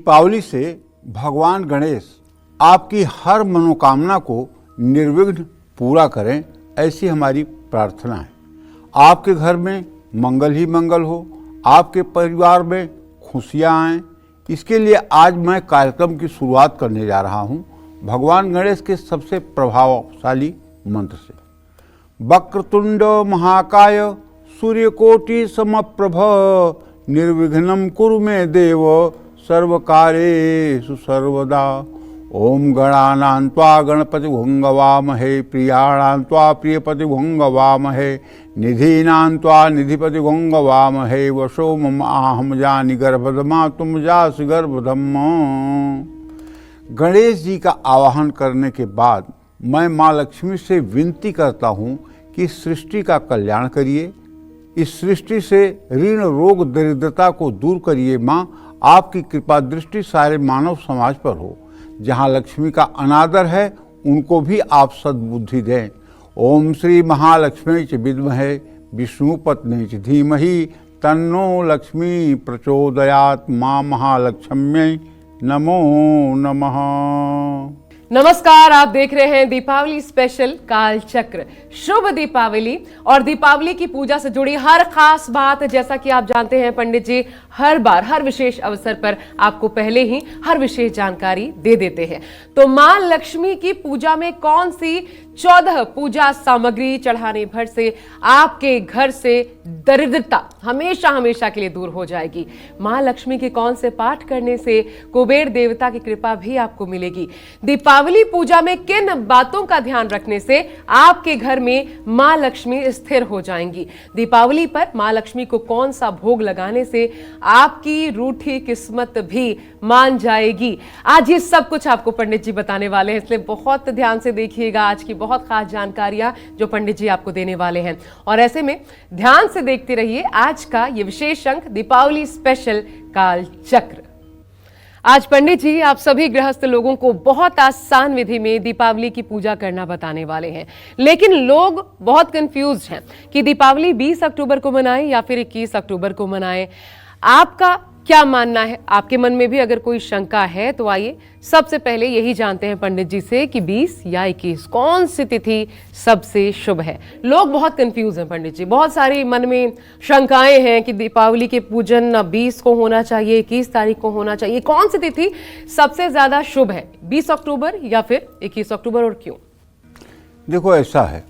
दीपावली से भगवान गणेश आपकी हर मनोकामना को निर्विघ्न पूरा करें, ऐसी हमारी प्रार्थना है। आपके घर में मंगल ही मंगल हो, आपके परिवार में खुशियाँ आएँ, इसके लिए आज मैं कार्यक्रम की शुरुआत करने जा रहा हूँ भगवान गणेश के सबसे प्रभावशाली मंत्र से। वक्रतुंड महाकाय सूर्यकोटि समप्रभ निर्विघ्नं कुरु मे देव सर्वकार्येषु सर्वदा। ओम गणानां त्वा गणपति भुंगवामहे प्रियाणां त्वा प्रियपति भुंगवामहे निधीनां त्वा निधिपति भुंगवामहे वशो मम आहम जानि गर्भधमा तुम जासि गर्भधम। गणेश जी का आवाहन करने के बाद मैं माँ लक्ष्मी से विनती करता हूँ कि सृष्टि का कल्याण करिए, इस सृष्टि से ऋण रोग दरिद्रता को दूर करिए। माँ, आपकी कृपा दृष्टि सारे मानव समाज पर हो। जहाँ लक्ष्मी का अनादर है उनको भी आप सद्बुद्धि दें। ओम श्री महालक्ष्मी च विद्महे विष्णुपत्नी च धीमहि तन्नो लक्ष्मी प्रचोदयात्। माँ महालक्ष्म्यै नमो नमः। नमस्कार, आप देख रहे हैं दीपावली स्पेशल काल चक्र। शुभ दीपावली और दीपावली की पूजा से जुड़ी हर खास बात, जैसा कि आप जानते हैं पंडित जी हर बार हर विशेष अवसर पर आपको पहले ही हर विशेष जानकारी दे देते हैं। तो मां लक्ष्मी की पूजा में कौन सी 14 पूजा सामग्री चढ़ाने भर से आपके घर से दरिद्रता हमेशा हमेशा के लिए दूर हो जाएगी। मां लक्ष्मी के कौन से पाठ करने से कुबेर देवता की कृपा भी आपको मिलेगी। दीपावली पूजा में किन बातों का ध्यान रखने से आपके घर में मां लक्ष्मी स्थिर हो जाएंगी। दीपावली पर मां लक्ष्मी को कौन सा भोग लगाने से आपकी रूठी किस्मत भी मान जाएगी। आज ये सब कुछ आपको पंडित जी बताने वाले हैं, इसलिए बहुत ध्यान से देखिएगा। आज की बहुत खास जानकारियां जो पंडित जी आपको देने वाले हैं, और ऐसे में ध्यान से देखते रहिए आज का ये विशेष अंक दीपावली स्पेशल काल चक्र। आज पंडित जी आप सभी गृहस्थ लोगों को बहुत आसान विधि में दीपावली की पूजा करना बताने वाले हैं। लेकिन लोग बहुत कंफ्यूज हैं कि दीपावली 20 अक्टूबर को मनाएं या फिर 21 अक्टूबर को मनाएं। आपका क्या मानना है? आपके मन में भी अगर कोई शंका है तो आइए सबसे पहले यही जानते हैं पंडित जी से कि 20 या 21 कौन सी तिथि सबसे शुभ है। लोग बहुत कंफ्यूज हैं पंडित जी, बहुत सारी मन में शंकाएं हैं कि दीपावली के पूजन 20 को होना चाहिए, 21 तारीख को होना चाहिए। कौन सी तिथि सबसे ज्यादा शुभ है, 20 अक्टूबर या फिर 21 अक्टूबर, और क्यों? देखो, ऐसा है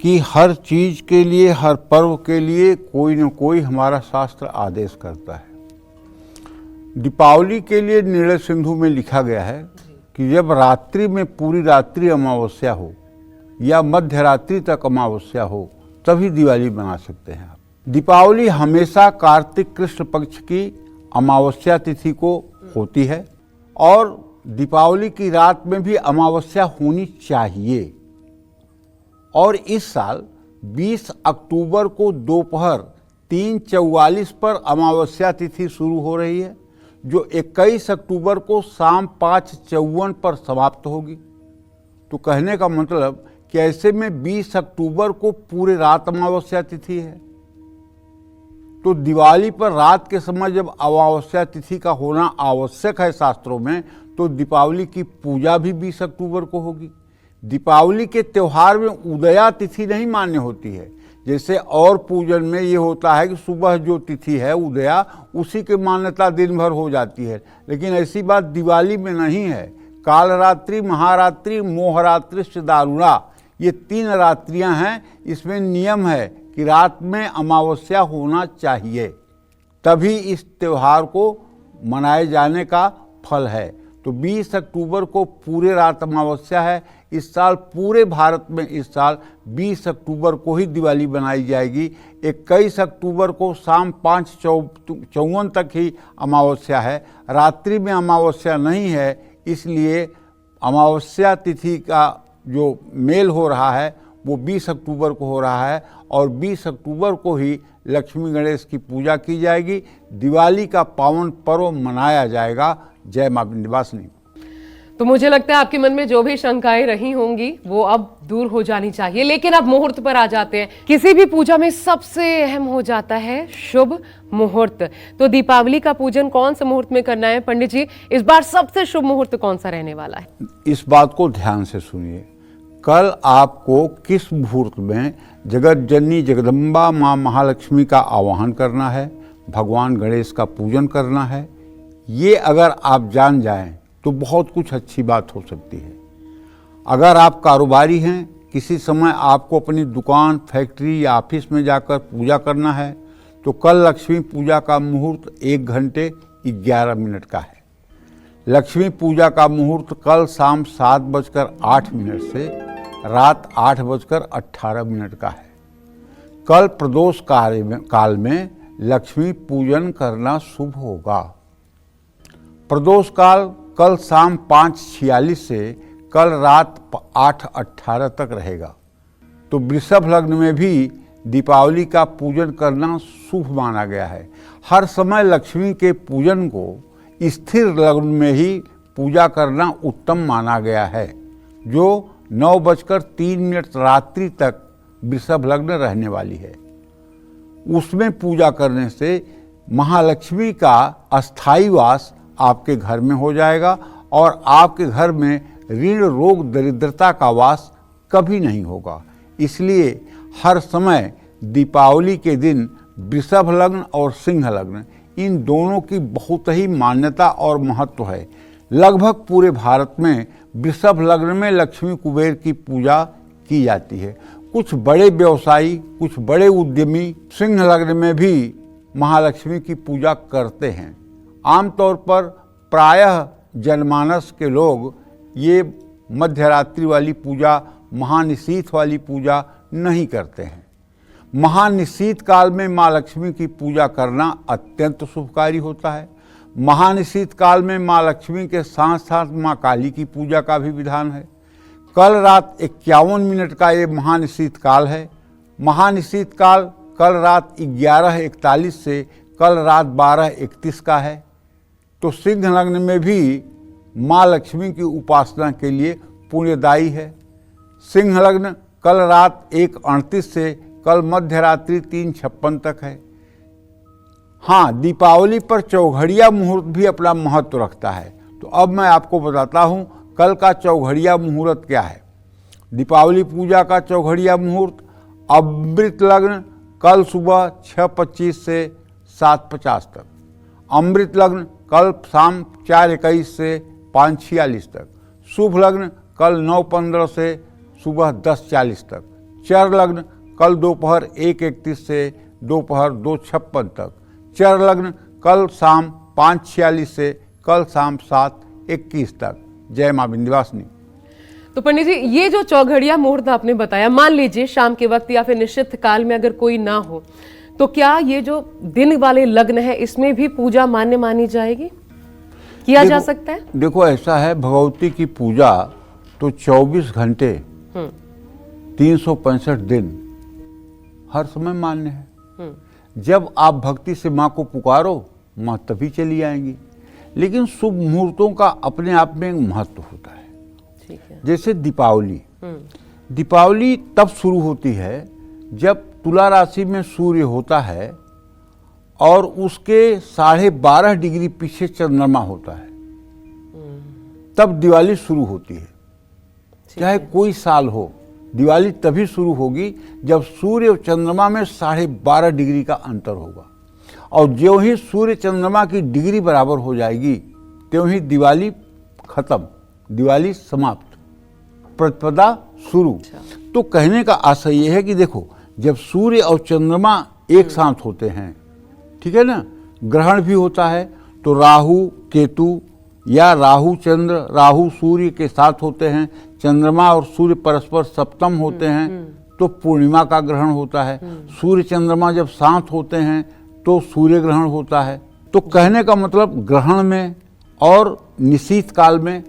कि हर चीज के लिए, हर पर्व के लिए कोई न कोई हमारा शास्त्र आदेश करता है। दीपावली के लिए निर्णय सिंधु में लिखा गया है कि जब रात्रि में पूरी रात्रि अमावस्या हो या मध्य रात्रि तक अमावस्या हो तभी दिवाली बना सकते हैं आप। दीपावली हमेशा कार्तिक कृष्ण पक्ष की अमावस्या तिथि को होती है और दीपावली की रात में भी अमावस्या होनी चाहिए। और इस साल 20 अक्टूबर को दोपहर 3:44 पर अमावस्या तिथि शुरू हो रही है, जो 21 अक्टूबर को शाम 5:54 पर समाप्त होगी। तो कहने का मतलब कि ऐसे में 20 अक्टूबर को पूरे रात अमावस्या तिथि है। तो दिवाली पर रात के समय जब अमावस्या तिथि का होना आवश्यक है शास्त्रों में, तो दीपावली की पूजा भी 20 अक्टूबर को होगी। दीपावली के त्यौहार में उदया तिथि नहीं मान्य होती है। जैसे और पूजन में ये होता है कि सुबह जो तिथि है उदया, उसी की मान्यता दिन भर हो जाती है, लेकिन ऐसी बात दिवाली में नहीं है। कालरात्रि, महारात्रि, मोहरात्रि, दारुणा, ये 3 रात्रियां हैं। इसमें नियम है कि रात में अमावस्या होना चाहिए, तभी इस त्यौहार को मनाए जाने का फल है। तो 20 अक्टूबर को पूरे रात अमावस्या है। इस साल पूरे भारत में इस साल 20 अक्टूबर को ही दिवाली बनाई जाएगी। 21 अक्टूबर को शाम 5:54 तक ही अमावस्या है। रात्रि में अमावस्या नहीं है, इसलिए अमावस्या तिथि का जो मेल हो रहा है वो 20 अक्टूबर को हो रहा है और 20 अक्टूबर को ही लक्ष्मी गणेश की पूजा की जाएगी। दिवाली का पावन पर्व मनाया जाएगा। जय मां विंध्यवासिनी। तो मुझे लगता है आपके मन में जो भी शंकाएं रही होंगी वो अब दूर हो जानी चाहिए। लेकिन अब मुहूर्त पर आ जाते हैं। किसी भी पूजा में सबसे अहम हो जाता है शुभ मुहूर्त। तो दीपावली का पूजन कौन से मुहूर्त में करना है पंडित जी? इस बार सबसे शुभ मुहूर्त कौन सा रहने वाला है? इस बात को ध्यान से सुनिए। कल आपको किस मुहूर्त में जगत जननी जगदम्बा माँ महालक्ष्मी का आवाहन करना है, भगवान गणेश का पूजन करना है, ये अगर आप जान जाएं तो बहुत कुछ अच्छी बात हो सकती है। अगर आप कारोबारी हैं, किसी समय आपको अपनी दुकान, फैक्ट्री या ऑफिस में जाकर पूजा करना है, तो कल लक्ष्मी पूजा का मुहूर्त 1 घंटे 11 मिनट का है। लक्ष्मी पूजा का मुहूर्त कल शाम 7:08 से रात 8:18 का है। कल प्रदोष काल में लक्ष्मी पूजन करना शुभ होगा। प्रदोष काल कल शाम 5:46 से कल रात 8:18 तक रहेगा। तो वृषभ लग्न में भी दीपावली का पूजन करना शुभ माना गया है। हर समय लक्ष्मी के पूजन को स्थिर लग्न में ही पूजा करना उत्तम माना गया है, जो 9:03 रात्रि तक वृषभ लग्न रहने वाली है। उसमें पूजा करने से महालक्ष्मी का अस्थायी वास आपके घर में हो जाएगा और आपके घर में ऋण रोग दरिद्रता का वास कभी नहीं होगा। इसलिए हर समय दीपावली के दिन वृषभ लग्न और सिंह लग्न, इन दोनों की बहुत ही मान्यता और महत्व है। लगभग पूरे भारत में वृषभ लग्न में लक्ष्मी कुबेर की पूजा की जाती है। कुछ बड़े व्यवसायी, कुछ बड़े उद्यमी सिंह लग्न में भी महालक्ष्मी की पूजा करते हैं। आमतौर पर प्रायः जनमानस के लोग ये मध्यरात्रि वाली पूजा, महानिशीथ वाली पूजा नहीं करते हैं। महानिशीथ काल में माँ लक्ष्मी की पूजा करना अत्यंत शुभकारी होता है। महानिशीथ काल में माँ लक्ष्मी के साथ साथ माँ काली की पूजा का भी विधान है। कल रात 51 मिनट का ये महानिशीथ काल है। महानिशीथ काल कल रात 11:41 से कल रात 12:31 का है। तो सिंह लग्न में भी माँ लक्ष्मी की उपासना के लिए पुण्यदायी है। सिंह लग्न कल रात 1:38 से कल मध्य रात्रि 3:56 तक है। हाँ, दीपावली पर चौघड़िया मुहूर्त भी अपना महत्व रखता है। तो अब मैं आपको बताता हूँ कल का चौघड़िया मुहूर्त क्या है। दीपावली पूजा का चौघड़िया मुहूर्त अमृत लग्न कल सुबह 6:25 से 7:50 तक, अमृत लग्न कल शाम 4:21 से 5:46 तक, शुभ लग्न कल 9:15 से सुबह 10:40 तक, चर लग्न कल दोपहर 1:31 से दोपहर 2:56 तक, चर लग्न कल शाम 5:46 से कल शाम 7:21 तक। जय माँ विंध्यवासिनी। तो पंडित जी, ये जो चौघड़िया मुहूर्त आपने बताया, मान लीजिए शाम के वक्त या फिर निश्चित काल में अगर कोई ना हो, तो क्या ये जो दिन वाले लग्न है इसमें भी पूजा मान्य मानी जाएगी, किया जा सकता है? देखो, ऐसा है, भगवती की पूजा तो 24 घंटे 365 दिन हर समय मान्य है। जब आप भक्ति से माँ को पुकारो, माँ तभी चली आएंगी। लेकिन शुभ मुहूर्तों का अपने आप में एक महत्व होता है। ठीक है। जैसे दीपावली, दीपावली तब शुरू होती है जब तुला राशि में सूर्य होता है और उसके 12.5 डिग्री पीछे चंद्रमा होता है, तब दिवाली शुरू होती है। चाहे कोई साल हो, दिवाली तभी शुरू होगी जब सूर्य और चंद्रमा में 12.5 डिग्री का अंतर होगा। और ज्यों ही सूर्य चंद्रमा की डिग्री बराबर हो जाएगी, त्यों ही दिवाली खत्म, दिवाली समाप्त, प्रतिपदा शुरू। तो कहने का आशय यह है कि देखो, जब सूर्य और चंद्रमा एक साथ होते हैं, ठीक है ना, ग्रहण भी होता है, तो राहु केतु या राहु चंद्र, राहु सूर्य के साथ होते हैं, चंद्रमा और सूर्य परस्पर सप्तम होते हैं, तो पूर्णिमा का ग्रहण होता है। सूर्य चंद्रमा जब साथ होते हैं तो सूर्य ग्रहण होता है। तो कहने का मतलब, ग्रहण में और निशीथ काल में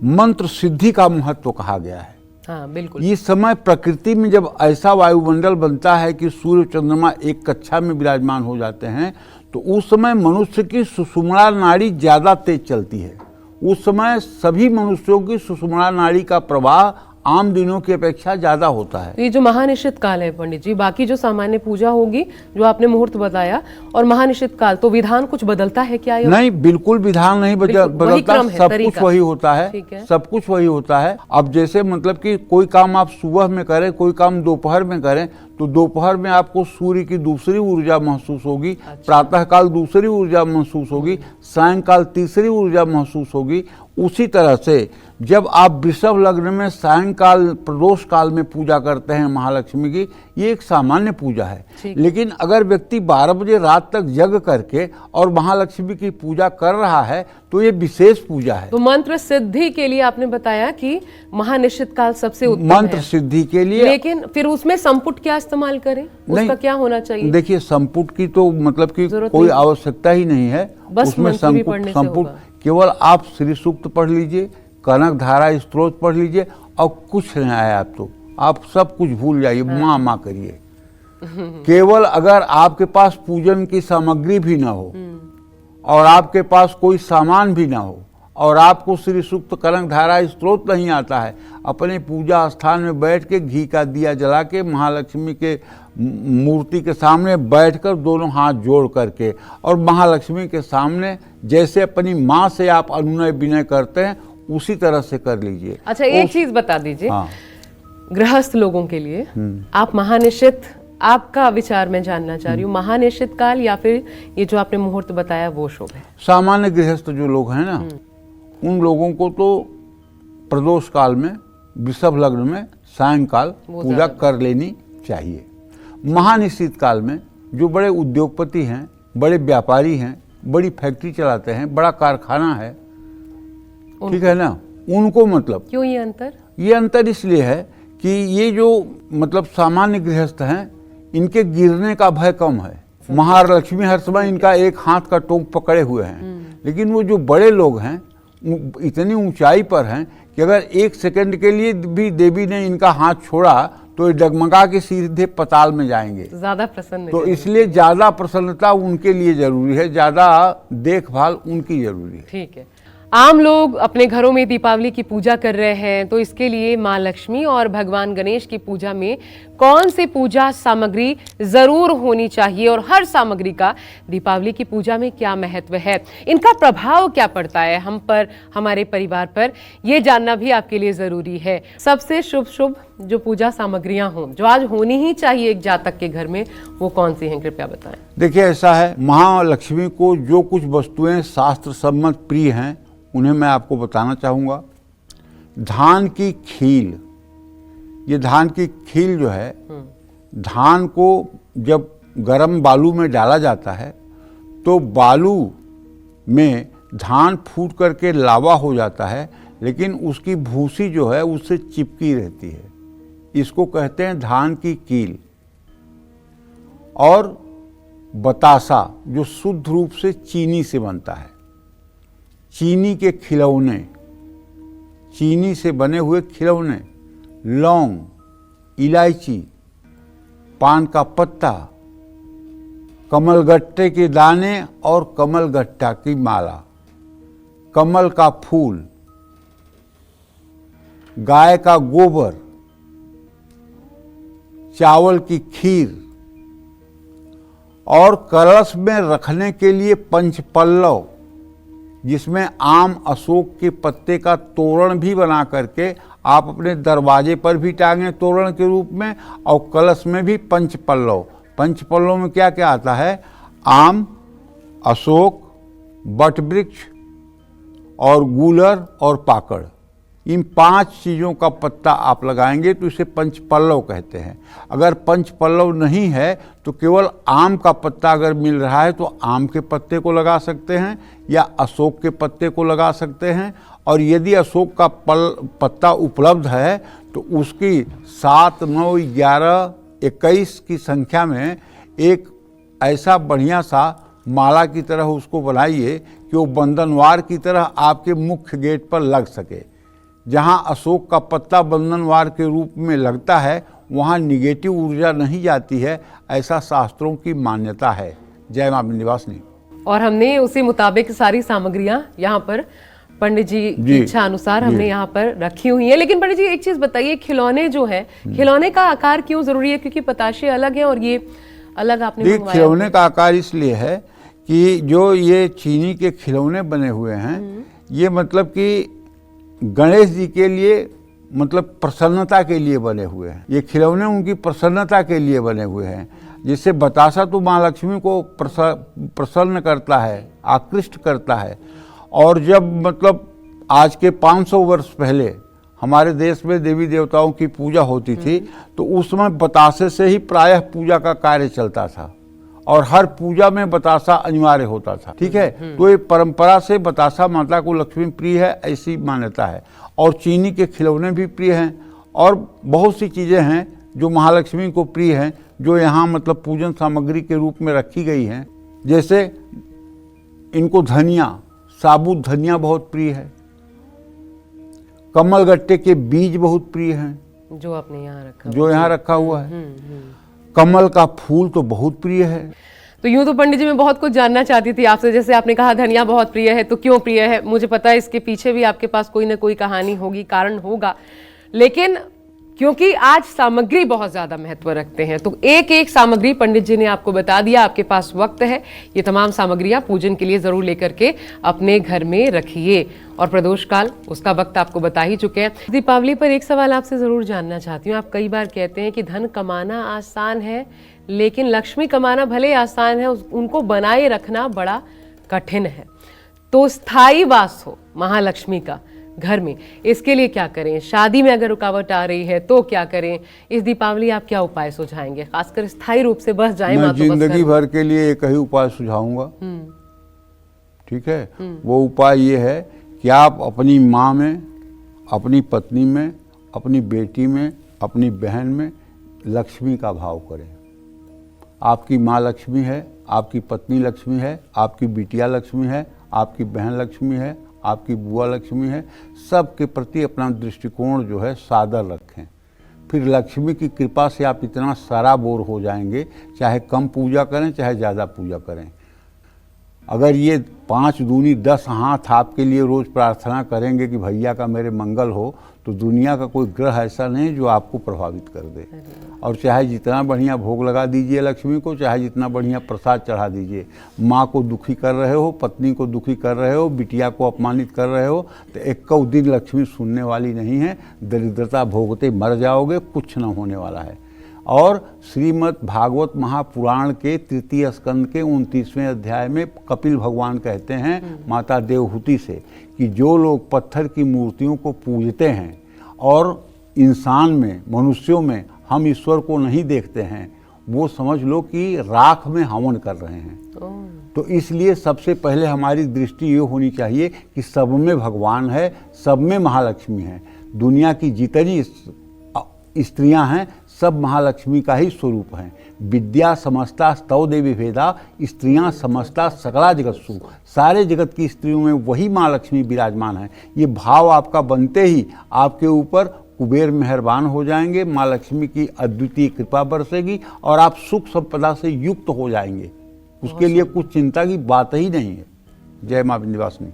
मंत्र सिद्धि का महत्व कहा गया है। हाँ, बिल्कुल। ये समय प्रकृति में जब ऐसा वायुमंडल बनता है कि सूर्य चंद्रमा एक कक्षा में विराजमान हो जाते हैं, तो उस समय मनुष्य की सुषुम्ना नाड़ी ज्यादा तेज चलती है। उस समय सभी मनुष्यों की सुषुम्ना नाड़ी का प्रवाह आम दिनों की अपेक्षा ज्यादा होता है। तो ये जो महानिश्चित काल है पंडित जी, बाकी जो सामान्य पूजा होगी जो आपने मुहूर्त बताया और महानिश्चित काल, तो विधान कुछ बदलता है क्या? नहीं, बिल्कुल विधान नहीं वही बदलता, क्रम है, सब तरीका। कुछ वही होता है, ठीक है। सब कुछ वही होता है। अब जैसे मतलब कि कोई काम आप सुबह में करें, कोई काम दोपहर में करें, तो दोपहर में आपको सूर्य की दूसरी ऊर्जा महसूस होगी, प्रातः काल दूसरी ऊर्जा महसूस होगी, सायंकाल तीसरी ऊर्जा महसूस होगी। उसी तरह से जब आप वृषभ लग्न में सायंकाल प्रदोष काल में पूजा करते हैं महालक्ष्मी की, ये एक सामान्य पूजा है। लेकिन अगर व्यक्ति 12 बजे रात तक जग करके और महालक्ष्मी की पूजा कर रहा है तो ये विशेष पूजा है। तो मंत्र सिद्धि के लिए आपने बताया कि महानिश्चित काल सबसे उत्तम मंत्र है। सिद्धि के लिए, लेकिन फिर उसमें संपुट क्या इस्तेमाल करें, उसका क्या होना चाहिए? देखिए, संपुट की तो मतलब कि जरूरत कोई नहीं। आवश्यकता ही नहीं है। बस उसमें मंत्र भी पढ़ने से संपुट होगा। केवल आप श्री सूक्त पढ़ लीजिए, कनक धारा स्त्रोत पढ़ लीजिए और कुछ नहीं आया आप तो आप सब कुछ भूल जाइए, माँ माँ करिए। केवल अगर आपके पास पूजन की सामग्री भी ना हो और आपके पास कोई सामान भी ना हो और आपको श्री सूक्त कनक धारा स्त्रोत नहीं आता है, अपने पूजा स्थान में बैठ के घी का दिया जला के महालक्ष्मी के मूर्ति के सामने बैठकर दोनों हाथ जोड़ करके और महालक्ष्मी के सामने जैसे अपनी माँ से आप अनुनय विनय करते हैं उसी तरह से कर लीजिए। अच्छा, एक चीज बता दीजिए, हाँ। गृहस्थ लोगों के लिए आप महानिश्चित, आपका विचार मैं जानना चाह रही हूँ, महानिश्चित काल या फिर ये जो आपने मुहूर्त बताया वो शुभ है? सामान्य गृहस्थ जो लोग हैं ना, उन लोगों को तो प्रदोष काल में वृषभ लग्न में सायंकाल पूजा कर लेनी चाहिए। महानिश्चित काल में जो बड़े उद्योगपति हैं, बड़े व्यापारी हैं, बड़ी फैक्ट्री चलाते हैं, बड़ा कारखाना है, ठीक है ना, उनको मतलब क्यों ये अंतर? ये अंतर इसलिए है कि ये जो मतलब सामान्य गृहस्थ हैं, इनके गिरने का भय कम है। महालक्ष्मी हर समय इनका एक हाथ का टोंक पकड़े हुए हैं। लेकिन वो जो बड़े लोग हैं इतनी ऊंचाई पर हैं कि अगर एक सेकंड के लिए भी देवी ने इनका हाथ छोड़ा तो ये डगमगा के सीधे पताल में जाएंगे। ज्यादा प्रसन्न तो इसलिए ज्यादा प्रसन्नता उनके लिए जरूरी है, ज्यादा देखभाल उनकी जरूरी है। ठीक है। आम लोग अपने घरों में दीपावली की पूजा कर रहे हैं, तो इसके लिए माँ लक्ष्मी और भगवान गणेश की पूजा में कौन सी पूजा सामग्री जरूर होनी चाहिए और हर सामग्री का दीपावली की पूजा में क्या महत्व है, इनका प्रभाव क्या पड़ता है हम पर, हमारे परिवार पर, ये जानना भी आपके लिए जरूरी है। सबसे शुभ जो पूजा सामग्रियां हों जो आज होनी ही चाहिए एक जातक के घर में, वो कौन सी हैं, कृपया बताएं। देखिए, ऐसा है, महालक्ष्मी को जो कुछ वस्तुएं शास्त्र सम्मत प्रिय हैं उन्हें मैं आपको बताना चाहूँगा। धान की खील, ये धान की खील जो है, धान को जब गर्म बालू में डाला जाता है तो बालू में धान फूट करके लावा हो जाता है, लेकिन उसकी भूसी जो है उससे चिपकी रहती है। इसको कहते हैं धान की कील। और बतासा जो शुद्ध रूप से चीनी से बनता है, चीनी के खिलौने, चीनी से बने हुए खिलौने, लौंग, इलायची, पान का पत्ता, कमलगट्टे के दाने और कमलगट्टा की माला, कमल का फूल, गाय का गोबर, चावल की खीर और कलश में रखने के लिए पंचपल्लव, जिसमें आम अशोक के पत्ते का तोरण भी बना करके आप अपने दरवाजे पर भी टांगे तोरण के रूप में, और कलश में भी पंचपल्लव। पंचपल्लव में क्या क्या आता है? आम, अशोक, बटवृक्ष और गूलर और पाकड़। इन 5 चीज़ों का पत्ता आप लगाएंगे तो इसे पंचपल्लव कहते हैं। अगर पंचपल्लव नहीं है तो केवल आम का पत्ता अगर मिल रहा है तो आम के पत्ते को लगा सकते हैं या अशोक के पत्ते को लगा सकते हैं। और यदि अशोक का पत्ता उपलब्ध है तो उसकी 7, 9, 11, 21 की संख्या में एक ऐसा बढ़िया सा माला की तरह उसको बनाइए कि वो बंधनवार की तरह आपके मुख्य गेट पर लग सके। जहाँ अशोक का पत्ता बंधनवार के रूप में लगता है वहाँ निगेटिव ऊर्जा नहीं जाती है, ऐसा शास्त्रों की मान्यता है। जय मां विंध्यवासिनी। और हमने उसी मुताबिक सारी सामग्रियां यहाँ पर पंडित जी की जी, इच्छा अनुसार जी। हमने यहाँ पर रखी हुई है। लेकिन पंडित जी एक चीज बताइए, खिलौने जो है, खिलौने का आकार क्यों जरूरी है? क्योंकि पताशे अलग है और ये अलग आपने देखिए, मंगवाया खिलौने का आकार इसलिए है कि जो ये चीनी के खिलौने बने हुए हैं, ये मतलब कि गणेश जी के लिए, मतलब प्रसन्नता के लिए बने हुए हैं। ये खिलौने उनकी प्रसन्नता के लिए बने हुए हैं। जिससे बतासा तो माँ लक्ष्मी को प्रसन्न करता है, आकृष्ट करता है। और जब मतलब आज के 500 वर्ष पहले हमारे देश में देवी देवताओं की पूजा होती थी, तो उस समय बतासे से ही प्रायः पूजा का कार्य चलता था और हर पूजा में बतासा अनिवार्य होता था। ठीक है, तो ये परंपरा से बतासा माता को लक्ष्मी प्रिय है, ऐसी मान्यता है। और चीनी के खिलौने भी प्रिय हैं और बहुत सी चीज़ें हैं जो महालक्ष्मी को प्रिय हैं, जो यहाँ मतलब पूजन सामग्री के रूप में रखी गई हैं। जैसे इनको धनिया, साबुत धनिया बहुत प्रिय है। कमल गट्टे के बीज बहुत प्रिय हैं, जो आपने यहाँ रखा, जो यहाँ रखा हुआ है। कमल का फूल तो बहुत प्रिय है। तो यूं तो पंडित जी मैं बहुत कुछ जानना चाहती थी आपसे। जैसे आपने कहा धनिया बहुत प्रिय है, तो क्यों प्रिय है? मुझे पता है इसके पीछे भी आपके पास कोई ना कोई कहानी होगी, कारण होगा। लेकिन क्योंकि आज सामग्री बहुत ज्यादा महत्व रखते हैं, तो एक एक सामग्री पंडित जी ने आपको बता दिया। आपके पास वक्त है, ये तमाम सामग्रियां पूजन के लिए जरूर लेकर के अपने घर में रखिए। और प्रदोष काल, उसका वक्त आपको बता ही चुके हैं। दीपावली पर एक सवाल आपसे जरूर जानना चाहती हूँ। आप कई बार कहते हैं कि धन कमाना आसान है, लेकिन लक्ष्मी कमाना भले आसान है, उनको बनाए रखना बड़ा कठिन है। तो स्थायी वास हो महालक्ष्मी का घर में, इसके लिए क्या करें? शादी में अगर रुकावट आ रही है तो क्या करें? इस दीपावली आप क्या उपाय सुझाएंगे, खासकर स्थायी रूप से बस जाए मैं जिंदगी भर के लिए एक ही उपाय सुझाऊंगा। ठीक है, वो उपाय ये है कि आप अपनी माँ में, अपनी पत्नी में, अपनी बेटी में, अपनी बहन में लक्ष्मी का भाव करें। आपकी माँ लक्ष्मी है, आपकी पत्नी लक्ष्मी है, आपकी बिटिया लक्ष्मी है, आपकी बहन लक्ष्मी है, आपकी बुआ लक्ष्मी है। सबके प्रति अपना दृष्टिकोण जो है सादर रखें। फिर लक्ष्मी की कृपा से आप इतना सराबोर हो जाएंगे, चाहे कम पूजा करें चाहे ज़्यादा पूजा करें। अगर ये 5 दूनी 10 हाथ आपके लिए रोज़ प्रार्थना करेंगे कि भैया का मेरे मंगल हो, तो दुनिया का कोई ग्रह ऐसा नहीं जो आपको प्रभावित कर दे। और चाहे जितना बढ़िया भोग लगा दीजिए लक्ष्मी को, चाहे जितना बढ़िया प्रसाद चढ़ा दीजिए, माँ को दुखी कर रहे हो, पत्नी को दुखी कर रहे हो, बिटिया को अपमानित कर रहे हो, तो एक दिन लक्ष्मी सुनने वाली नहीं है। दरिद्रता भोगते मर जाओगे, कुछ न होने वाला है। और श्रीमद् भागवत महापुराण के 3 स्कंद के 29वें अध्याय में कपिल भगवान कहते हैं माता देवहूति से कि जो लोग पत्थर की मूर्तियों को पूजते हैं और इंसान में, मनुष्यों में हम ईश्वर को नहीं देखते हैं, वो समझ लो कि राख में हवन कर रहे हैं। तो इसलिए सबसे पहले हमारी दृष्टि ये होनी चाहिए कि सब में भगवान है, सब में महालक्ष्मी है। दुनिया की जितनी स्त्रियां हैं सब महालक्ष्मी का ही स्वरूप हैं। विद्या समस्ता स्तव देवी भेदा, स्त्रियां समस्ता सकला जगत्सु। सारे जगत की स्त्रियों में वही माँ लक्ष्मी विराजमान है। ये भाव आपका बनते ही आपके ऊपर कुबेर मेहरबान हो जाएंगे, माँ लक्ष्मी की अद्वितीय कृपा बरसेगी और आप सुख संपदा से युक्त हो जाएंगे। उसके लिए कुछ चिंता की बात ही नहीं है। जय माँ विंध्यवासिनी।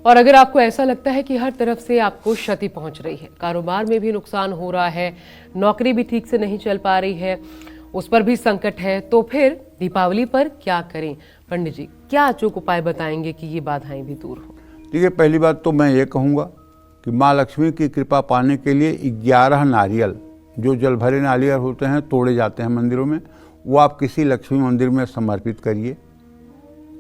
और अगर आपको ऐसा लगता है कि हर तरफ से आपको क्षति पहुंच रही है, कारोबार में भी नुकसान हो रहा है, नौकरी भी ठीक से नहीं चल पा रही है, उस पर भी संकट है, तो फिर दीपावली पर क्या करें? पंडित जी क्या अचूक उपाय बताएंगे कि ये बाधाएं भी दूर हो? देखिए, पहली बात तो मैं ये कहूँगा कि माँ लक्ष्मी की कृपा पाने के लिए 11 नारियल, जो जल भरे नारियल होते हैं, तोड़े जाते हैं मंदिरों में, वो आप किसी लक्ष्मी मंदिर में समर्पित करिए।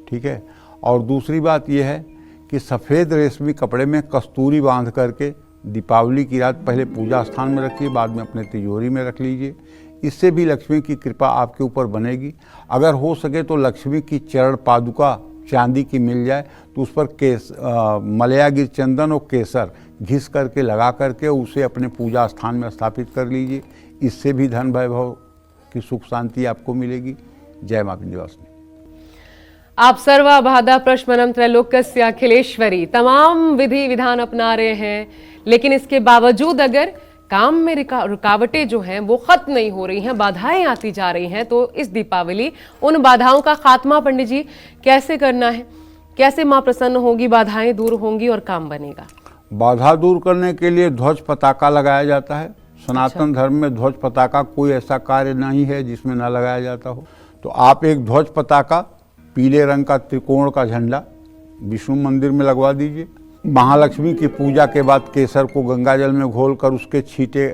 ठीक है। और दूसरी बात यह है कि सफ़ेद रेशमी कपड़े में कस्तूरी बांध करके दीपावली की रात पहले पूजा स्थान में रखिए, बाद में अपने तिजोरी में रख लीजिए। इससे भी लक्ष्मी की कृपा आपके ऊपर बनेगी। अगर हो सके तो लक्ष्मी की चरण पादुका चांदी की मिल जाए तो उस पर मलयागिर चंदन और केसर घिस करके लगा करके उसे अपने पूजा स्थान में स्थापित कर लीजिए। इससे भी धन वैभव की सुख शांति आपको मिलेगी। जय माँ विंध्यवासिनी। आप सर्वा बाधा प्रश्मनम त्रैलोक्यस्य अखिलेश्वरी तमाम विधि विधान अपना रहे हैं, लेकिन इसके बावजूद अगर काम में रुकावटें जो हैं वो खत्म नहीं हो रही हैं, बाधाएं आती जा रही हैं, तो इस दीपावली उन बाधाओं का खात्मा पंडित जी कैसे करना है, कैसे माँ प्रसन्न होगी, बाधाएं दूर होंगी और काम बनेगा? बाधा दूर करने के लिए ध्वज पताका लगाया जाता है। सनातन धर्म में ध्वज पताका कोई ऐसा कार्य नहीं है जिसमें ना लगाया जाता हो। तो आप एक ध्वज पताका पीले रंग का त्रिकोण का झंडा विष्णु मंदिर में लगवा दीजिए। महालक्ष्मी की पूजा के बाद केसर को गंगा जल में घोलकर उसके छींटे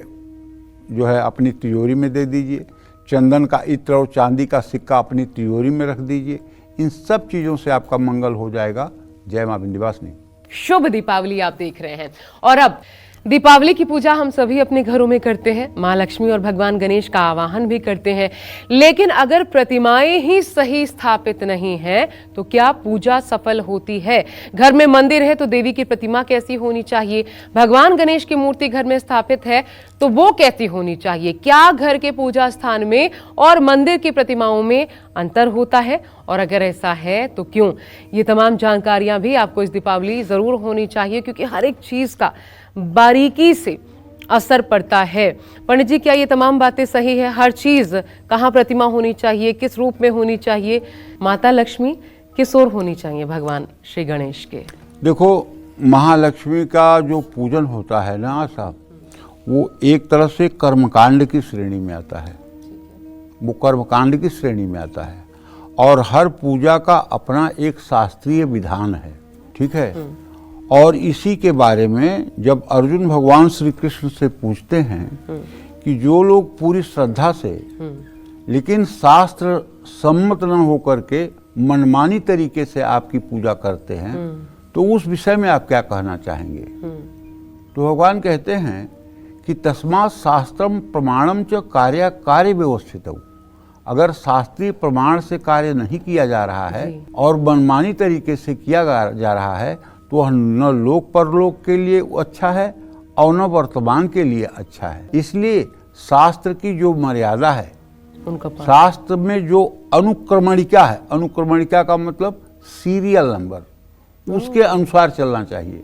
जो है अपनी तिजोरी में दे दीजिए। चंदन का इत्र और चांदी का सिक्का अपनी तिजोरी में रख दीजिए। इन सब चीज़ों से आपका मंगल हो जाएगा। जय मां विंध्यवासिनी। शुभ दीपावली आप देख रहे हैं। और अब दीपावली की पूजा हम सभी अपने घरों में करते हैं, माँ लक्ष्मी और भगवान गणेश का आवाहन भी करते हैं। लेकिन अगर प्रतिमाएं ही सही स्थापित नहीं है तो क्या पूजा सफल होती है? घर में मंदिर है तो देवी की प्रतिमा कैसी होनी चाहिए? भगवान गणेश की मूर्ति घर में स्थापित है तो वो कैसी होनी चाहिए? क्या घर के पूजा स्थान में और मंदिर की प्रतिमाओं में अंतर होता है, और अगर ऐसा है तो क्यों? ये तमाम जानकारियां भी आपको इस दीपावली जरूर होनी चाहिए, क्योंकि हर एक चीज का बारीकी से असर पड़ता है। पंडित जी, क्या ये तमाम बातें सही है? हर चीज, कहाँ प्रतिमा होनी चाहिए, किस रूप में होनी चाहिए, माता लक्ष्मी किस ओर होनी चाहिए भगवान श्री गणेश के? देखो, महालक्ष्मी का जो पूजन होता है ना साहब, वो एक तरह से कर्मकांड की श्रेणी में आता है। वो कर्मकांड की श्रेणी में आता है और हर पूजा का अपना एक शास्त्रीय विधान है। ठीक है। और इसी के बारे में जब अर्जुन भगवान श्री कृष्ण से पूछते हैं कि जो लोग पूरी श्रद्धा से लेकिन शास्त्र सम्मत न होकर के मनमानी तरीके से आपकी पूजा करते हैं, तो उस विषय में आप क्या कहना चाहेंगे? तो भगवान कहते हैं कि तस्मात् शास्त्रम प्रमाणम च कार्य व्यवस्थित। अगर शास्त्रीय प्रमाण से कार्य नहीं किया जा रहा है और मनमानी तरीके से किया जा रहा है तो वह न लोक परलोक के लिए अच्छा है और न वर्तमान के लिए अच्छा है। इसलिए शास्त्र की जो मर्यादा है, उनका शास्त्र में जो अनुक्रमणिका है, अनुक्रमणिका का मतलब सीरियल नंबर, उसके अनुसार चलना चाहिए।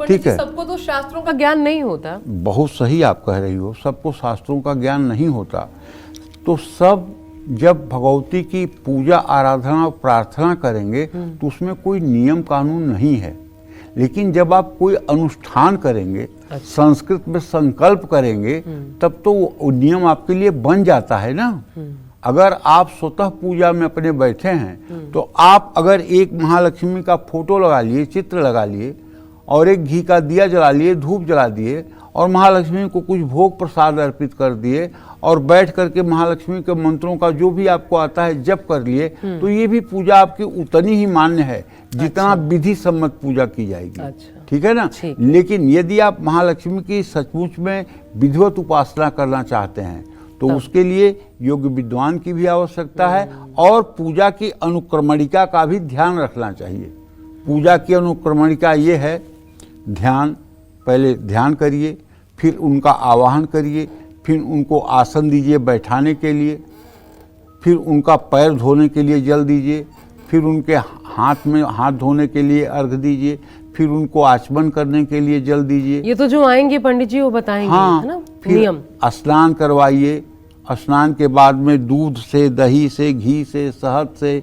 ठीक है। सबको तो शास्त्रों का ज्ञान नहीं होता। बहुत सही आप कह रही हो, सबको शास्त्रों का ज्ञान नहीं होता। तो सब जब भगवती की पूजा आराधना और प्रार्थना करेंगे तो उसमें कोई नियम कानून नहीं है। लेकिन जब आप कोई अनुष्ठान करेंगे, संस्कृत में संकल्प करेंगे, तब तो वो नियम आपके लिए बन जाता है ना। अगर आप स्वतः पूजा में अपने बैठे हैं तो आप अगर एक महालक्ष्मी का फोटो लगा लिए, चित्र लगा लिए और एक घी का दिया जला लिए, धूप जला दिए और महालक्ष्मी को कुछ भोग प्रसाद अर्पित कर दिए और बैठ करके महालक्ष्मी के मंत्रों का जो भी आपको आता है जप कर लिए, तो ये भी पूजा आपकी उतनी ही मान्य है जितना विधि सम्मत पूजा की जाएगी। ठीक है ना। लेकिन यदि आप महालक्ष्मी की सचमुच में विधिवत उपासना करना चाहते हैं तो उसके लिए योग्य विद्वान की भी आवश्यकता है और पूजा की अनुक्रमणिका का भी ध्यान रखना चाहिए। पूजा की अनुक्रमणिका ये है, ध्यान, पहले ध्यान करिए, फिर उनका आवाहन करिए, फिर उनको आसन दीजिए बैठाने के लिए, फिर उनका पैर धोने के लिए जल दीजिए, फिर उनके हाथ में हाथ धोने के लिए अर्घ दीजिए, फिर उनको आचमन करने के लिए जल दीजिए। ये तो जो आएंगे पंडित जी वो बताएंगे। हाँ, है ना? फिर नियम। स्नान करवाइए। स्नान के बाद में दूध से, दही से, घी से, शहद से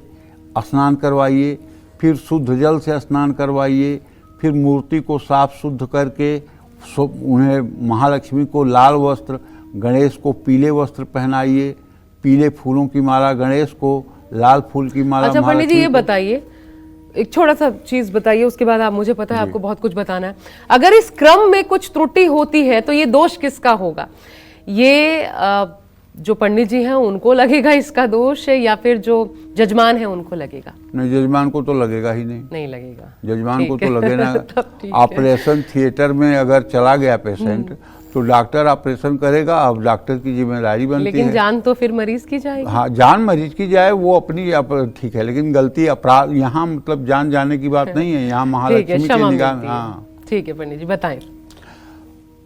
स्नान करवाइए। फिर शुद्ध जल से स्नान करवाइए। फिर मूर्ति को साफ शुद्ध करके उन्हें महालक्ष्मी को लाल वस्त्र, गणेश को पीले वस्त्र पहनाइए। पीले फूलों की माला गणेश को, लाल फूल की माला। अच्छा पंडित जी, ये बताइए, एक छोटा सा चीज बताइए, उसके बाद आप, मुझे पता है आपको बहुत कुछ बताना है। अगर इस क्रम में कुछ त्रुटि होती है तो ये दोष किसका होगा? ये जो पंडित जी हैं उनको लगेगा इसका दोष है, या फिर जो जजमान है उनको लगेगा? नहीं, जजमान को तो लगेगा ही नहीं। नहीं लगेगा। जजमान को तो लगे ना। ऑपरेशन थिएटर में अगर चला गया पेशेंट तो डॉक्टर ऑपरेशन करेगा, अब डॉक्टर की जिम्मेदारी बनती है। लेकिन जान तो फिर मरीज की जाएगी। हाँ, जान मरीज की जाए वो अपनी ठीक है, लेकिन गलती अपराध यहाँ मतलब जान जाने की बात नहीं है। यहाँ महालक्ष्मी की निगाह। हाँ ठीक है पंडित जी, बताएं।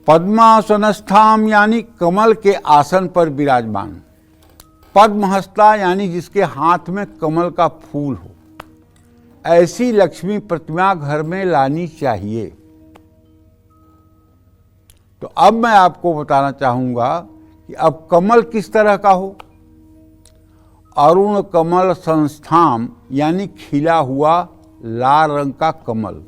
पद्मासनस्थाम यानी कमल के आसन पर विराजमान। पद्महस्ता यानी जिसके हाथ में कमल का फूल हो, ऐसी लक्ष्मी प्रतिमा घर में लानी चाहिए। तो अब मैं आपको बताना चाहूंगा कि अब कमल किस तरह का हो। अरुण कमल संस्थाम यानी खिला हुआ लाल रंग का कमल।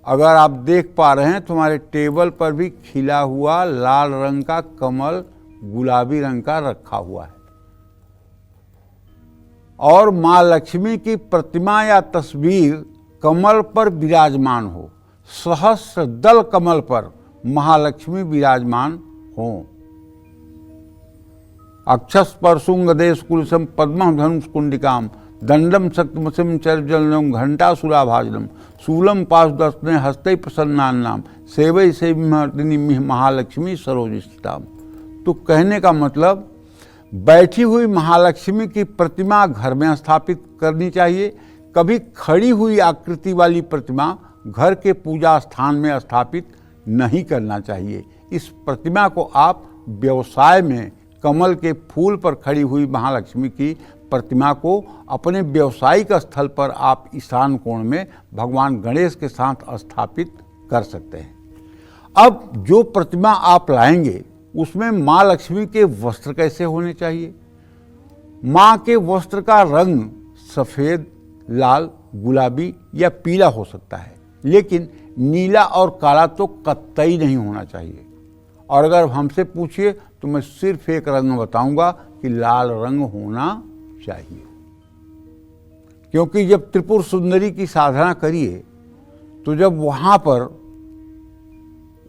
अगर आप देख पा रहे हैं तुम्हारे टेबल पर भी खिला हुआ लाल रंग का कमल गुलाबी रंग का रखा हुआ है। और माँ लक्ष्मी की प्रतिमा या तस्वीर कमल पर विराजमान हो, सहस्र दल कमल पर महालक्ष्मी विराजमान हो। अक्षस परशुंग देश कुलसम पद्म धनुष कुंडिकाम दंडम शक्तमसिम चरजलम घंटासुराभाजनम शूलम पाशुदर्शने हस्ते प्रसन्नान्नाम सेवै सेविमर्दिनी महालक्ष्मी सरोजिष्टाम। तो कहने का मतलब बैठी हुई महालक्ष्मी की प्रतिमा घर में स्थापित करनी चाहिए। कभी खड़ी हुई आकृति वाली प्रतिमा घर के पूजा स्थान में स्थापित नहीं करना चाहिए। इस प्रतिमा को आप व्यवसाय में कमल के फूल पर खड़ी हुई महालक्ष्मी की प्रतिमा को अपने व्यावसायिक स्थल पर आप ईशान कोण में भगवान गणेश के साथ स्थापित कर सकते हैं। अब जो प्रतिमा आप लाएंगे उसमें माँ लक्ष्मी के वस्त्र कैसे होने चाहिए? माँ के वस्त्र का रंग सफ़ेद, लाल, गुलाबी या पीला हो सकता है, लेकिन नीला और काला तो कतई नहीं होना चाहिए। और अगर हमसे पूछिए तो मैं सिर्फ एक रंग बताऊंगा कि लाल रंग होना चाहिए। क्योंकि जब त्रिपुर सुंदरी की साधना करिए तो जब वहाँ पर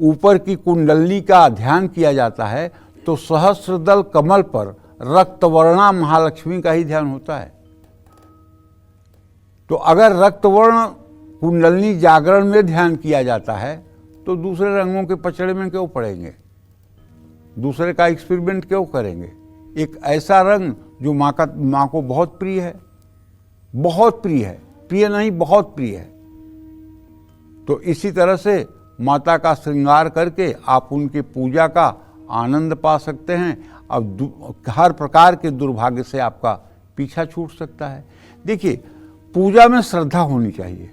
ऊपर की कुंडली का ध्यान किया जाता है तो सहस्रदल कमल पर रक्तवर्णा महालक्ष्मी का ही ध्यान होता है। तो अगर रक्तवर्ण कुंडली जागरण में ध्यान किया जाता है तो दूसरे रंगों के पचड़े में क्यों पड़ेंगे? दूसरे का एक्सपेरिमेंट क्यों करेंगे? एक ऐसा रंग जो माँ को बहुत प्रिय है, बहुत प्रिय है, प्रिय नहीं बहुत प्रिय है। तो इसी तरह से माता का श्रृंगार करके आप उनकी पूजा का आनंद पा सकते हैं। अब हर प्रकार के दुर्भाग्य से आपका पीछा छूट सकता है। देखिए, पूजा में श्रद्धा होनी चाहिए।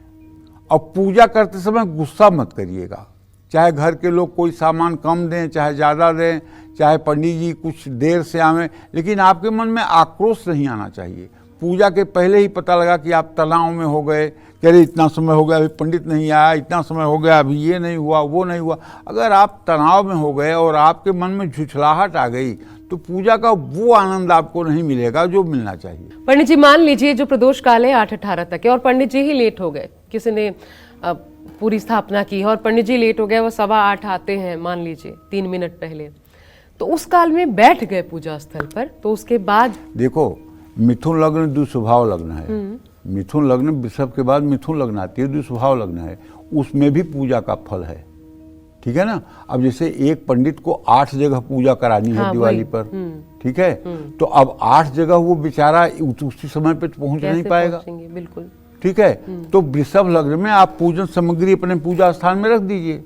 अब पूजा करते समय गुस्सा मत करिएगा। चाहे घर के लोग कोई सामान कम दें, चाहे ज़्यादा दें, चाहे पंडित जी कुछ देर से आवें, लेकिन आपके मन में आक्रोश नहीं आना चाहिए। पूजा के पहले ही पता लगा कि आप तनाव में हो गए, कह रहे इतना समय हो गया अभी पंडित नहीं आया, इतना समय हो गया अभी ये नहीं हुआ, वो नहीं हुआ। अगर आप तनाव में हो गए और आपके मन में झुठलाहट आ गई तो पूजा का वो आनंद आपको नहीं मिलेगा जो मिलना चाहिए। पंडित जी, मान लीजिए जो प्रदोष काल है 8-18 तक है और पंडित जी ही लेट हो गए, किसी ने पूरी स्थापना की और पंडित जी लेट हो गए, वो 7:15 आते हैं मान लीजिए 3 मिनट पहले, तो उस काल में बैठ गए पूजा स्थल पर, तो उसके बाद देखो, मिथुन लग्न द्विस्वभाव लग्न है। मिथुन लग्न वृषभ के बाद मिथुन लग्न आती है, द्विस्वभाव लग्न है, उसमें भी पूजा का फल है। ठीक है ना? अब जैसे एक पंडित को 8 जगह पूजा करानी है दिवाली पर, ठीक है, तो अब 8 जगह वो बेचारा उसी समय पे पहुंच नहीं पाएगा। बिल्कुल ठीक है, तो वृषभ लग्न में आप पूजन सामग्री अपने पूजा स्थान में रख दीजिए।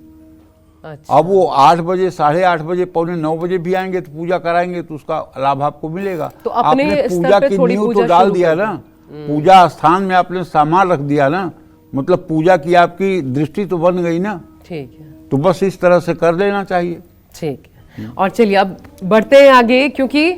अच्छा। अब वो 8 बजे, 8:30 बजे, 8:45 बजे भी आएंगे तो पूजा कराएंगे तो उसका लाभ आपको मिलेगा। तो अपने आपने पूजा की नींव तो डाल दिया ना, पूजा स्थान में आपने सामान रख दिया ना, मतलब पूजा की आपकी दृष्टि तो बन गई ना। ठीक है, तो बस इस तरह से कर लेना चाहिए। ठीक है। और चलिए अब बढ़ते हैं आगे, क्योंकि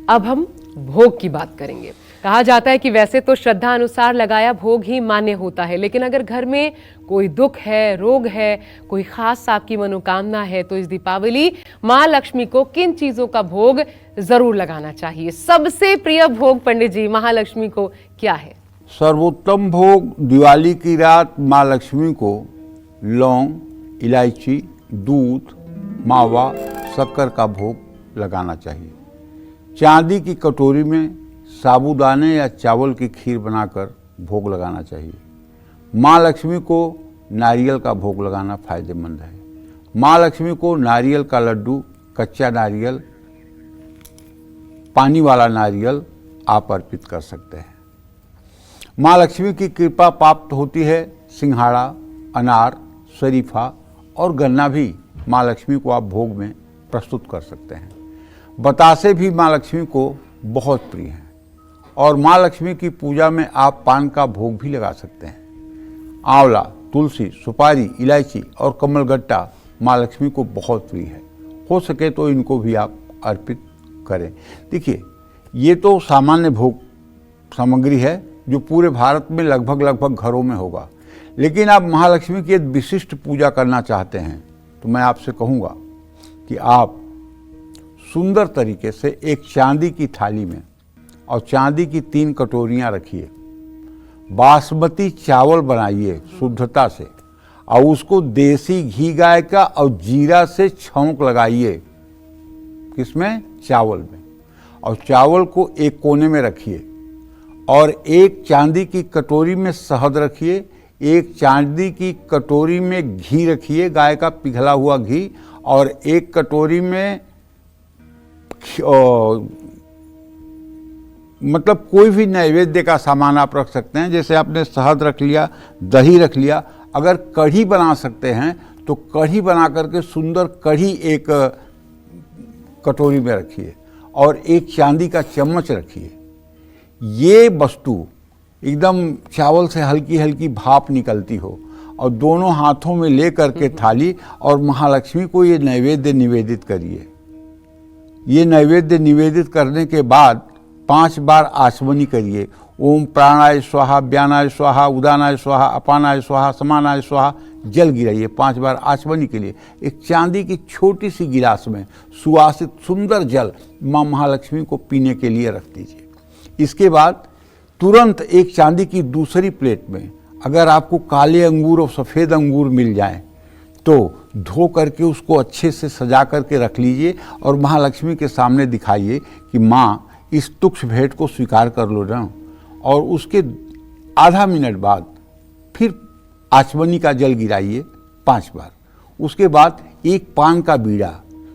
अब हम भोग की बात करेंगे। कहा जाता है कि वैसे तो श्रद्धा अनुसार लगाया भोग ही मान्य होता है, लेकिन अगर घर में कोई दुख है, रोग है, कोई खास आपकी मनोकामना है, तो इस दीपावली माँ लक्ष्मी को किन चीजों का भोग जरूर लगाना चाहिए? सबसे प्रिय भोग पंडित जी महालक्ष्मी को क्या है? सर्वोत्तम भोग दिवाली की रात माँ लक्ष्मी को लौंग, इलायची, दूध, मावा, शक्कर का भोग लगाना चाहिए। चांदी की कटोरी में साबूदाने या चावल की खीर बनाकर भोग लगाना चाहिए। माँ लक्ष्मी को नारियल का भोग लगाना फायदेमंद है। माँ लक्ष्मी को नारियल का लड्डू, कच्चा नारियल, पानी वाला नारियल आप अर्पित कर सकते हैं। माँ लक्ष्मी की कृपा प्राप्त होती है। सिंघाड़ा, अनार, शरीफा और गन्ना भी माँ लक्ष्मी को आप भोग में प्रस्तुत कर सकते हैं। बतासे भी माँ लक्ष्मी को बहुत प्रिय हैं और माँ लक्ष्मी की पूजा में आप पान का भोग भी लगा सकते हैं। आंवला, तुलसी, सुपारी, इलायची और कमलगट्टा माँ लक्ष्मी को बहुत प्रिय है। हो सके तो इनको भी आप अर्पित करें। देखिए, ये तो सामान्य भोग सामग्री है, जो पूरे भारत में लगभग घरों में होगा। लेकिन आप महालक्ष्मी की एक विशिष्ट पूजा करना चाहते हैं तो मैं आपसे कहूँगा कि आप सुंदर तरीके से एक चांदी की थाली में और चांदी की 3 कटोरियाँ रखिए, बासमती चावल बनाइए शुद्धता से और उसको देसी घी गाय का और जीरा से छौंक लगाइए। किसमें? चावल में। और चावल को एक कोने में रखिए और एक चांदी की कटोरी में शहद रखिए, एक चांदी की कटोरी में घी रखिए, गाय का पिघला हुआ घी, और एक कटोरी में मतलब कोई भी नैवेद्य का सामान आप रख सकते हैं। जैसे आपने शहद रख लिया, दही रख लिया। अगर कढ़ी बना सकते हैं तो कढ़ी बना करके सुंदर कढ़ी एक कटोरी में रखिए और एक चांदी का चम्मच रखिए। ये वस्तु एकदम चावल से हल्की हल्की भाप निकलती हो और दोनों हाथों में ले करके थाली और महालक्ष्मी को ये नैवेद्य निवेदित करिए। ये नैवेद्य निवेदित करने के बाद 5 बार आचमनी करिए। ओम प्राणाय स्वाहा, व्यानाय स्वाहा, उदानाय स्वाहा, अपानाय स्वाहा, समानाय स्वाहा। जल गिराइए 5 बार आचमनी के लिए। एक चांदी की छोटी सी गिलास में सुवासित सुंदर जल माँ महालक्ष्मी को पीने के लिए रख दीजिए। इसके बाद तुरंत एक चांदी की दूसरी प्लेट में अगर आपको काले अंगूर और सफ़ेद अंगूर मिल जाएं तो धो करके उसको अच्छे से सजा करके रख लीजिए और महालक्ष्मी के सामने दिखाइए कि माँ इस तुक्ष भेंट को स्वीकार कर लो ना। और उसके आधा मिनट बाद फिर आचमनी का जल गिराइए 5 बार। उसके बाद एक पान का बीड़ा,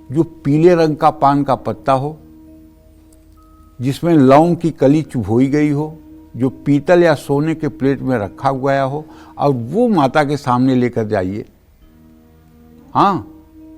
जो पीले रंग का पान का पत्ता हो, जिसमें लौंग की कली चुभोई गई हो, जो पीतल या सोने के प्लेट में रखा गया हो, और वो माता के सामने लेकर जाइए। हाँ,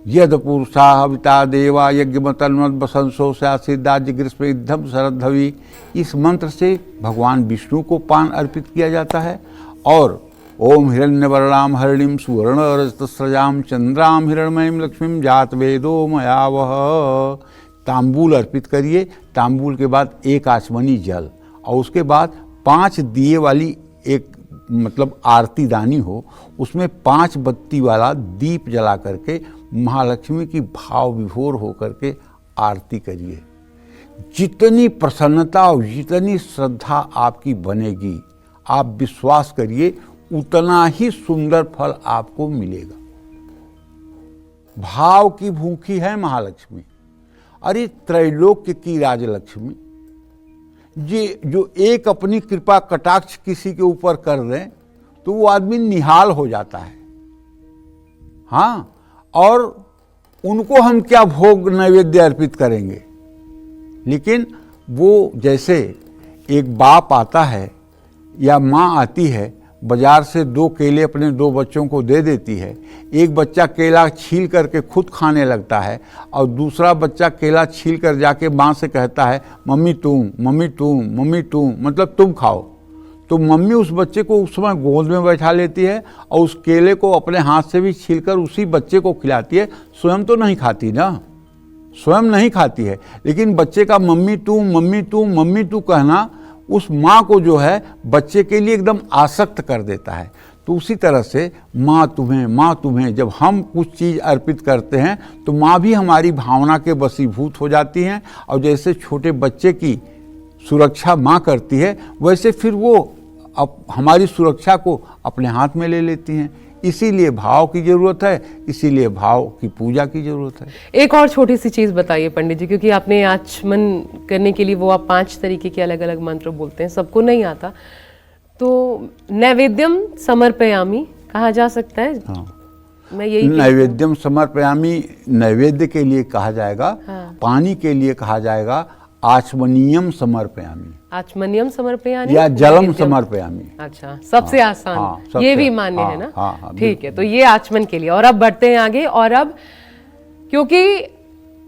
यद पुरुषा हविता देवा यज्ञमतन्मत बसंसो सिद्धाज ग्रीष्म इद्धम शरद्धवी। इस मंत्र से भगवान विष्णु को पान अर्पित किया जाता है। और ओम हिरण्यवर्णाम हरिणीम सुवर्ण रजतस्रजाम चंद्राम हिरण्मयीम लक्ष्मीम जात वेदो मयावह। तांबूल अर्पित करिए। तांबूल के बाद एक आचमनी जल और उसके बाद 5 दिए वाली एक मतलब आरती दानी हो, उसमें 5 बत्ती वाला दीप जला करके महालक्ष्मी की भाव विभोर होकर के आरती करिए। जितनी प्रसन्नता और जितनी श्रद्धा आपकी बनेगी, आप विश्वास करिए उतना ही सुंदर फल आपको मिलेगा। भाव की भूखी है महालक्ष्मी। अरे त्रैलोक्य की राजलक्ष्मी जी, जो एक अपनी कृपा कटाक्ष किसी के ऊपर कर दें तो वो आदमी निहाल हो जाता है। हाँ, और उनको हम क्या भोग नैवेद्य अर्पित करेंगे। लेकिन वो जैसे एक बाप आता है या माँ आती है, बाजार से 2 केले अपने 2 बच्चों को दे देती है। एक बच्चा केला छील करके खुद खाने लगता है और दूसरा बच्चा केला छील कर जाके माँ से कहता है मम्मी तुम, मम्मी तुम, मम्मी तुम, मतलब तुम खाओ। तो मम्मी उस बच्चे को उस समय गोद में बैठा लेती है और उस केले को अपने हाथ से भी छीलकर उसी बच्चे को खिलाती है। स्वयं तो नहीं खाती ना, स्वयं नहीं खाती है, लेकिन बच्चे का मम्मी तू, मम्मी तू, मम्मी तू कहना उस माँ को जो है बच्चे के लिए एकदम आसक्त कर देता है। तो उसी तरह से माँ तुम्हें, माँ तुम्हें, जब हम कुछ चीज़ अर्पित करते हैं तो माँ भी हमारी भावना के वशीभूत हो जाती हैं। और जैसे छोटे बच्चे की सुरक्षा माँ करती है, वैसे फिर वो अब हमारी सुरक्षा को अपने हाथ में ले लेती हैं। इसीलिए भाव की जरूरत है, इसीलिए भाव की पूजा की जरूरत है। एक और छोटी सी चीज बताइए पंडित जी, क्योंकि आपने आचमन करने के लिए वो आप 5 तरीके के अलग अलग मंत्र बोलते हैं, सबको नहीं आता, तो नैवेद्यम समर्पयामी कहा जा सकता है। हाँ, मैं यही नैवेद्यम समर्पयामी नैवेद्य के लिए कहा जाएगा। हाँ। पानी के लिए कहा जाएगा आचमनीयम समर्पयामी, आचमनियम समर्पयामी या जलम समर्पयामी। अच्छा, सबसे आसान। हाँ, ये भी मान्य है ना। हाँ, ठीक है, तो ये आचमन के लिए। और अब बढ़ते हैं आगे। और अब क्योंकि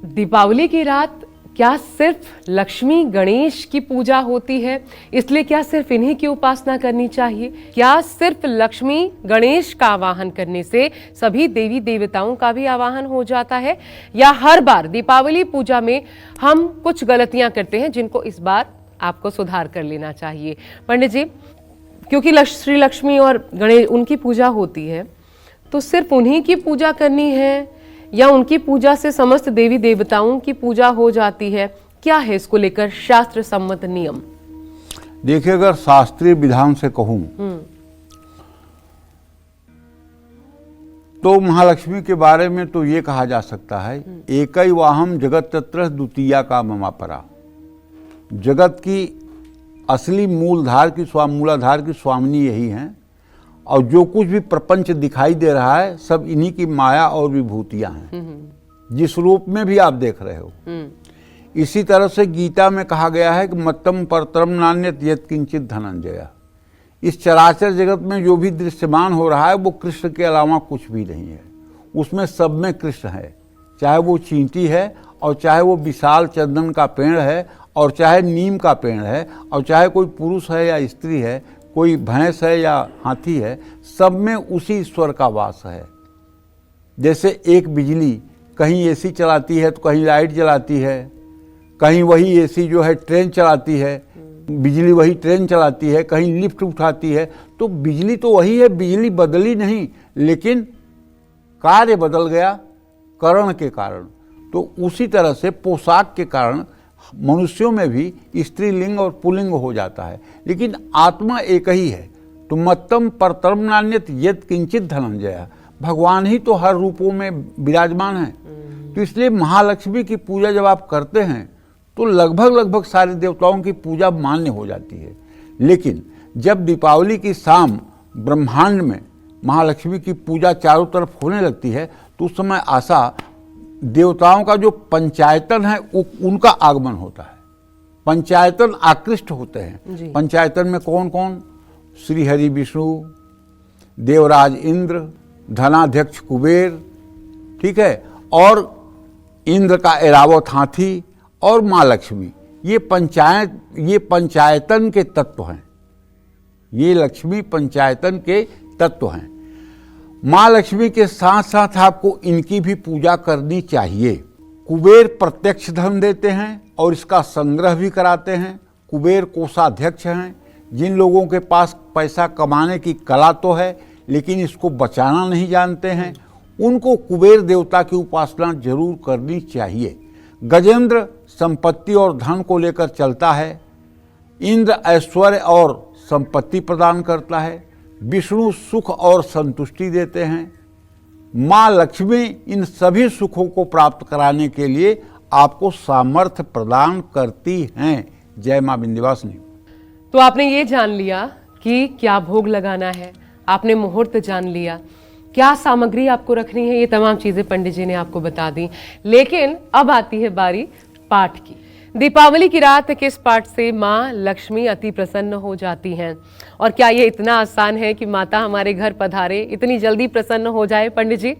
दीपावली की रात क्या सिर्फ लक्ष्मी गणेश की पूजा होती है, इसलिए क्या सिर्फ इन्हीं की उपासना करनी चाहिए? क्या सिर्फ लक्ष्मी गणेश का आवाहन करने से सभी देवी देवताओं का भी आवाहन हो जाता है, या हर बार दीपावली पूजा में हम कुछ गलतियां करते हैं जिनको इस बार आपको सुधार कर लेना चाहिए। पंडित जी, क्योंकि श्री लक्ष्मी और गणेश उनकी पूजा होती है, तो सिर्फ उन्हीं की पूजा करनी है या उनकी पूजा से समस्त देवी देवताओं की पूजा हो जाती है? क्या है इसको लेकर शास्त्र सम्मत नियम? देखिए, अगर शास्त्रीय विधान से कहूं तो महालक्ष्मी के बारे में तो ये कहा जा सकता है, एकैवाहम जगत तत्र द्वितीया का ममा परा। जगत की असली मूलाधार की स्वामिनी यही हैं, और जो कुछ भी प्रपंच दिखाई दे रहा है सब इन्हीं की माया और विभूतियां हैं, जिस रूप में भी आप देख रहे हो। इसी तरह से गीता में कहा गया है कि मत्तम परतरम नान्यत यत् किंचित धनंजय। इस चराचर जगत में जो भी दृश्यमान हो रहा है वो कृष्ण के अलावा कुछ भी नहीं है, उसमें सब में कृष्ण है। चाहे वो चींटी है, और चाहे वो विशाल चंदन का पेड़ है, और चाहे नीम का पेड़ है, और चाहे कोई पुरुष है या स्त्री है, कोई भैंस है या हाथी है, सब में उसी ईश्वर का वास है। जैसे एक बिजली कहीं एसी चलाती है तो कहीं लाइट जलाती है, कहीं वही एसी जो है ट्रेन चलाती है, बिजली वही ट्रेन चलाती है, कहीं लिफ्ट उठाती है। तो बिजली तो वही है, बिजली बदली नहीं, लेकिन कार्य बदल गया करण के कारण। तो उसी तरह से पोशाक के कारण मनुष्यों में भी स्त्रीलिंग और पुल्लिंग हो जाता है, लेकिन आत्मा एक ही है। तो मत्तम परतरम नान्यत यत् किंचित धनंजय। भगवान ही तो हर रूपों में विराजमान है। तो इसलिए महालक्ष्मी की पूजा जब आप करते हैं तो लगभग सारे देवताओं की पूजा मान्य हो जाती है। लेकिन जब दीपावली की शाम ब्रह्मांड में महालक्ष्मी की पूजा चारों तरफ होने लगती है तो उस समय आशा देवताओं का जो पंचायतन है उनका आगमन होता है। पंचायतन आकृष्ट होते हैं। पंचायतन में कौन कौन? श्री हरि विष्णु, देवराज इंद्र, धनाध्यक्ष कुबेर, ठीक है, और इंद्र का ऐरावत हाथी और माँ लक्ष्मी। ये पंचायतन के तत्व हैं। ये लक्ष्मी पंचायतन के तत्व हैं। माँ लक्ष्मी के साथ साथ आपको इनकी भी पूजा करनी चाहिए। कुबेर प्रत्यक्ष धन देते हैं और इसका संग्रह भी कराते हैं। कुबेर कोषाध्यक्ष हैं। जिन लोगों के पास पैसा कमाने की कला तो है लेकिन इसको बचाना नहीं जानते हैं, उनको कुबेर देवता की उपासना जरूर करनी चाहिए। गजेंद्र संपत्ति और धन को लेकर चलता है। इंद्र ऐश्वर्य और संपत्ति प्रदान करता है। विष्णु सुख और संतुष्टि देते हैं। माँ लक्ष्मी इन सभी सुखों को प्राप्त कराने के लिए आपको सामर्थ्य प्रदान करती हैं। जय माँ विंध्यवासिनी। तो आपने ये जान लिया कि क्या भोग लगाना है, आपने मुहूर्त जान लिया, क्या सामग्री आपको रखनी है, ये तमाम चीजें पंडित जी ने आपको बता दी। लेकिन अब आती है बारी पाठ की। दीपावली की रात किस पाठ से माँ लक्ष्मी अति प्रसन्न हो जाती हैं, और क्या ये इतना आसान है कि माता हमारे घर पधारे इतनी जल्दी प्रसन्न हो जाए? पंडित जी,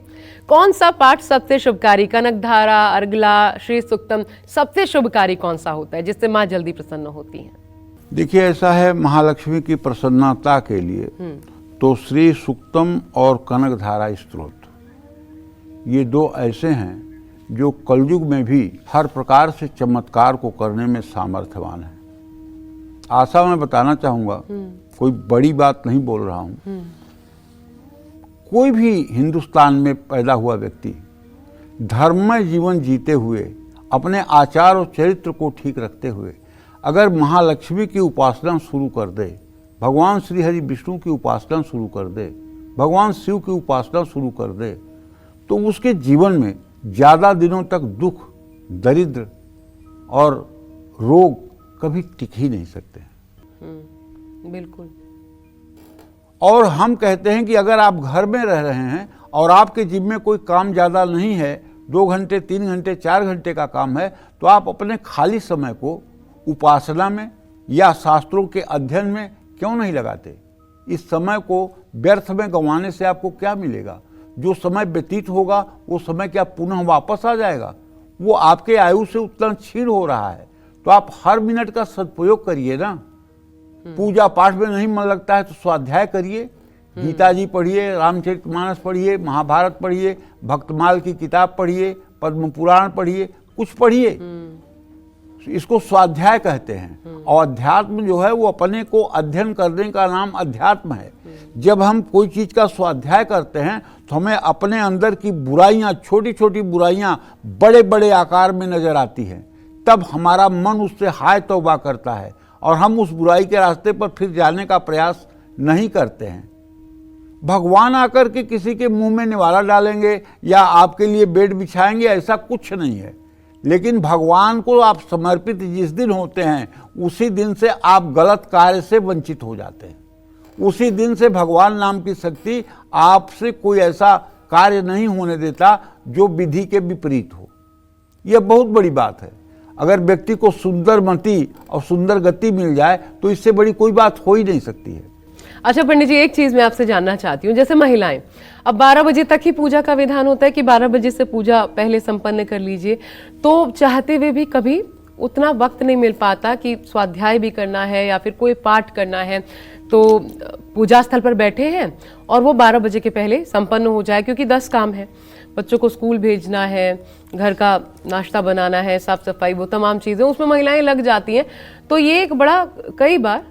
कौन सा पाठ सबसे शुभकारी? कनकधारा, अर्गला, श्री सुक्तम, सबसे शुभकारी कौन सा होता है जिससे माँ जल्दी प्रसन्न होती हैं? देखिए, ऐसा है, महालक्ष्मी की प्रसन्नता के लिए तो श्री सुक्तम और कनकधारा स्तोत्र, ये दो ऐसे हैं जो कलयुग में भी हर प्रकार से चमत्कार को करने में सामर्थ्यवान है। आशा मैं बताना चाहूँगा, कोई बड़ी बात नहीं बोल रहा हूँ, कोई भी हिंदुस्तान में पैदा हुआ व्यक्ति धर्ममय जीवन जीते हुए, अपने आचार और चरित्र को ठीक रखते हुए अगर महालक्ष्मी की उपासना शुरू कर दे, भगवान श्री हरि विष्णु की उपासना शुरू कर दे, भगवान शिव की उपासना शुरू कर दे, तो उसके जीवन में ज़्यादा दिनों तक दुख, दरिद्र और रोग कभी टिक ही नहीं सकते हैं। बिल्कुल। और हम कहते हैं कि अगर आप घर में रह रहे हैं और आपके जिम्मे में कोई काम ज़्यादा नहीं है, 2 घंटे, 3 घंटे, 4 घंटे का काम है, तो आप अपने खाली समय को उपासना में या शास्त्रों के अध्ययन में क्यों नहीं लगाते? इस समय को व्यर्थ में गंवाने से आपको क्या मिलेगा? जो समय व्यतीत होगा वो समय क्या पुनः वापस आ जाएगा? वो आपके आयु से उतना क्षीण हो रहा है। तो आप हर मिनट का सदुपयोग करिए ना। पूजा पाठ में नहीं मन लगता है तो स्वाध्याय करिए, गीता जी पढ़िए, रामचरितमानस पढ़िए, महाभारत पढ़िए, भक्तमाल की किताब पढ़िए, पद्म पुराण पढ़िए, कुछ पढ़िए। इसको स्वाध्याय कहते हैं। और अध्यात्म जो है वो अपने को अध्ययन करने का नाम अध्यात्म है। जब हम कोई चीज का स्वाध्याय करते हैं तो हमें अपने अंदर की बुराइयां, छोटी छोटी बुराइयां बड़े बड़े आकार में नजर आती हैं। तब हमारा मन उससे हाय तौबा करता है और हम उस बुराई के रास्ते पर फिर जाने का प्रयास नहीं करते हैं। भगवान आकर के किसी के मुंह में निवाला डालेंगे या आपके लिए बेड बिछाएंगे, ऐसा कुछ नहीं है। लेकिन भगवान को आप समर्पित जिस दिन होते हैं उसी दिन से आप गलत कार्य से वंचित हो जाते हैं। उसी दिन से भगवान नाम की शक्ति आपसे कोई ऐसा कार्य नहीं होने देता जो विधि के विपरीत हो। यह बहुत बड़ी बात है। अगर व्यक्ति को सुंदर मति और सुंदर गति मिल जाए तो इससे बड़ी कोई बात हो ही नहीं सकती है। अच्छा पंडित जी, एक चीज मैं आपसे जानना चाहती हूँ, जैसे महिलाएं अब 12 बजे तक ही पूजा का विधान होता है कि 12 बजे से पूजा पहले संपन्न कर लीजिए, तो चाहते हुए भी कभी उतना वक्त नहीं मिल पाता कि स्वाध्याय भी करना है या फिर कोई पाठ करना है, तो पूजा स्थल पर बैठे हैं और वो 12 बजे के पहले संपन्न हो जाए, क्योंकि 10 काम है, बच्चों को स्कूल भेजना है, घर का नाश्ता बनाना है, साफ सफाई, वो तमाम चीजें उसमें महिलाएं लग जाती हैं। तो ये एक बड़ा कई बार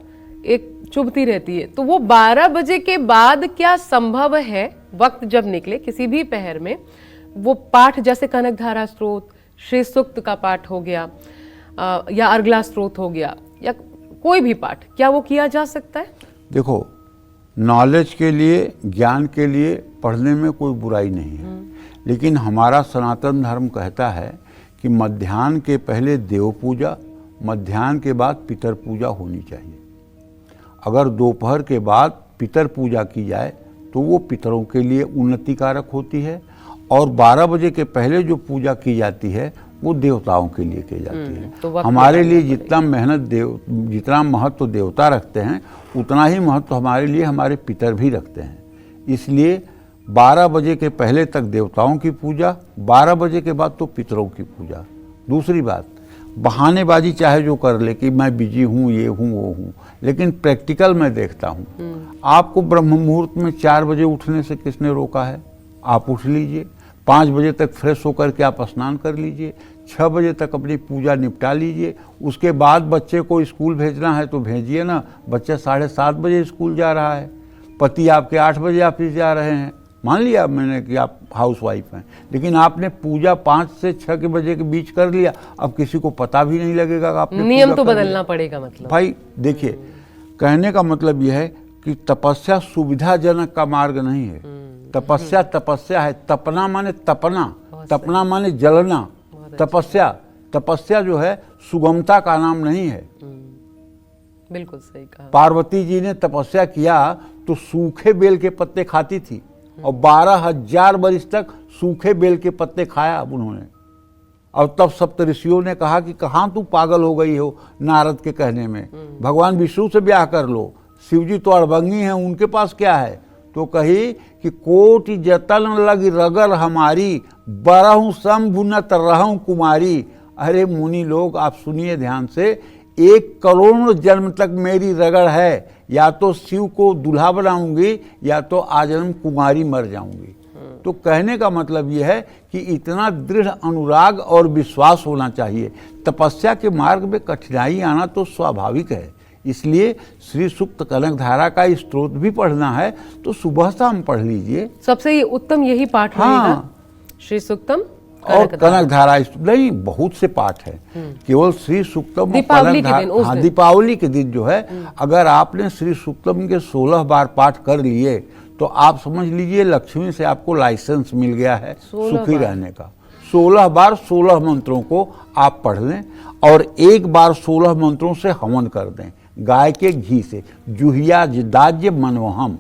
एक चुभती रहती है। तो वो 12 बजे के बाद क्या संभव है, वक्त जब निकले किसी भी पहर में, वो पाठ जैसे कनक धारा स्त्रोत, श्री सूक्त का पाठ हो गया या अर्गला स्त्रोत हो गया या कोई भी पाठ, क्या वो किया जा सकता है? देखो, नॉलेज के लिए, ज्ञान के लिए पढ़ने में कोई बुराई नहीं है, लेकिन हमारा सनातन धर्म कहता है कि मध्याह्न के पहले देव पूजा, मध्याह्न के बाद पितर पूजा होनी चाहिए। अगर दोपहर के बाद पितर पूजा की जाए तो वो पितरों के लिए उन्नति कारक होती है, और 12 बजे के पहले जो पूजा की जाती है वो देवताओं के लिए की जाती है। तो हमारे लिए जितना जितना महत्व देवता रखते हैं उतना ही महत्व हमारे लिए हमारे पितर भी रखते हैं। इसलिए 12 बजे के पहले तक देवताओं की पूजा, 12 बजे के बाद तो पितरों की पूजा। दूसरी बात, बहानेबाजी चाहे जो कर ले कि मैं बिजी हूँ, ये हूँ, वो हूँ, लेकिन प्रैक्टिकल मैं देखता हूँ। आपको ब्रह्म मुहूर्त में 4 बजे उठने से किसने रोका है? आप उठ लीजिए। 5 बजे तक फ्रेश होकर के आप स्नान कर लीजिए। 6 बजे तक अपनी पूजा निपटा लीजिए। उसके बाद बच्चे को स्कूल भेजना है तो भेजिए ना। बच्चा 7:30 बजे स्कूल जा रहा है, पति आपके 8 बजे ऑफिस जा रहे हैं। मान लिया मैंने कि आप हाउस वाइफ हैं, लेकिन आपने पूजा 5 से 6 के बजे के बीच कर लिया। अब किसी को पता भी नहीं लगेगा कि आपने नियम तो बदलना पड़ेगा। मतलब भाई देखिए, कहने का मतलब यह है कि तपस्या सुविधाजनक का मार्ग नहीं है। तपस्या तपस्या है। तपना माने तपना, तपना माने जलना। तपस्या जो है सुगमता का नाम नहीं है। बिल्कुल सही कहा। पार्वती जी ने तपस्या किया तो सूखे बेल के पत्ते खाती थी और 12,000 वर्ष तक सूखे बेल के पत्ते खाया उन्होंने। और तब सप्तऋषियों ने कहा कि कहाँ तू पागल हो गई हो नारद के कहने में, भगवान विष्णु से ब्याह कर लो, शिवजी तो अड़बंगी हैं, उनके पास क्या है? तो कही कि कोटि जतन लग रगर हमारी, बरहूं शंभु नत रहूं कुमारी। अरे मुनि लोग, आप सुनिए ध्यान से, 1 करोड़ जन्म तक मेरी रगड़ है, या तो शिव को दूल्हा बनाऊंगी या तो आजन्म कुमारी मर जाऊंगी। तो कहने का मतलब यह है कि इतना दृढ़ अनुराग और विश्वास होना चाहिए। तपस्या के मार्ग में कठिनाई आना तो स्वाभाविक है। इसलिए श्री सूक्त कनक धारा का स्त्रोत भी पढ़ना है तो सुबह शाम पढ़ लीजिए। सबसे उत्तम यही पाठ रहेगा, श्री सूक्तम और कनक धारा। नहीं, बहुत से पाठ है, केवल श्री सूक्तम दीपावली के दिन, हाँ, दीपावली के दिन जो है, अगर आपने श्री सूक्तम के 16 बार पाठ कर लिए तो आप समझ लीजिए लक्ष्मी से आपको लाइसेंस मिल गया है सुखी रहने का। 16 बार 16 मंत्रों को आप पढ़ लें और एक बार 16 मंत्रों से हवन कर दें गाय के घी से। जुहिया दाज्य मनोहम,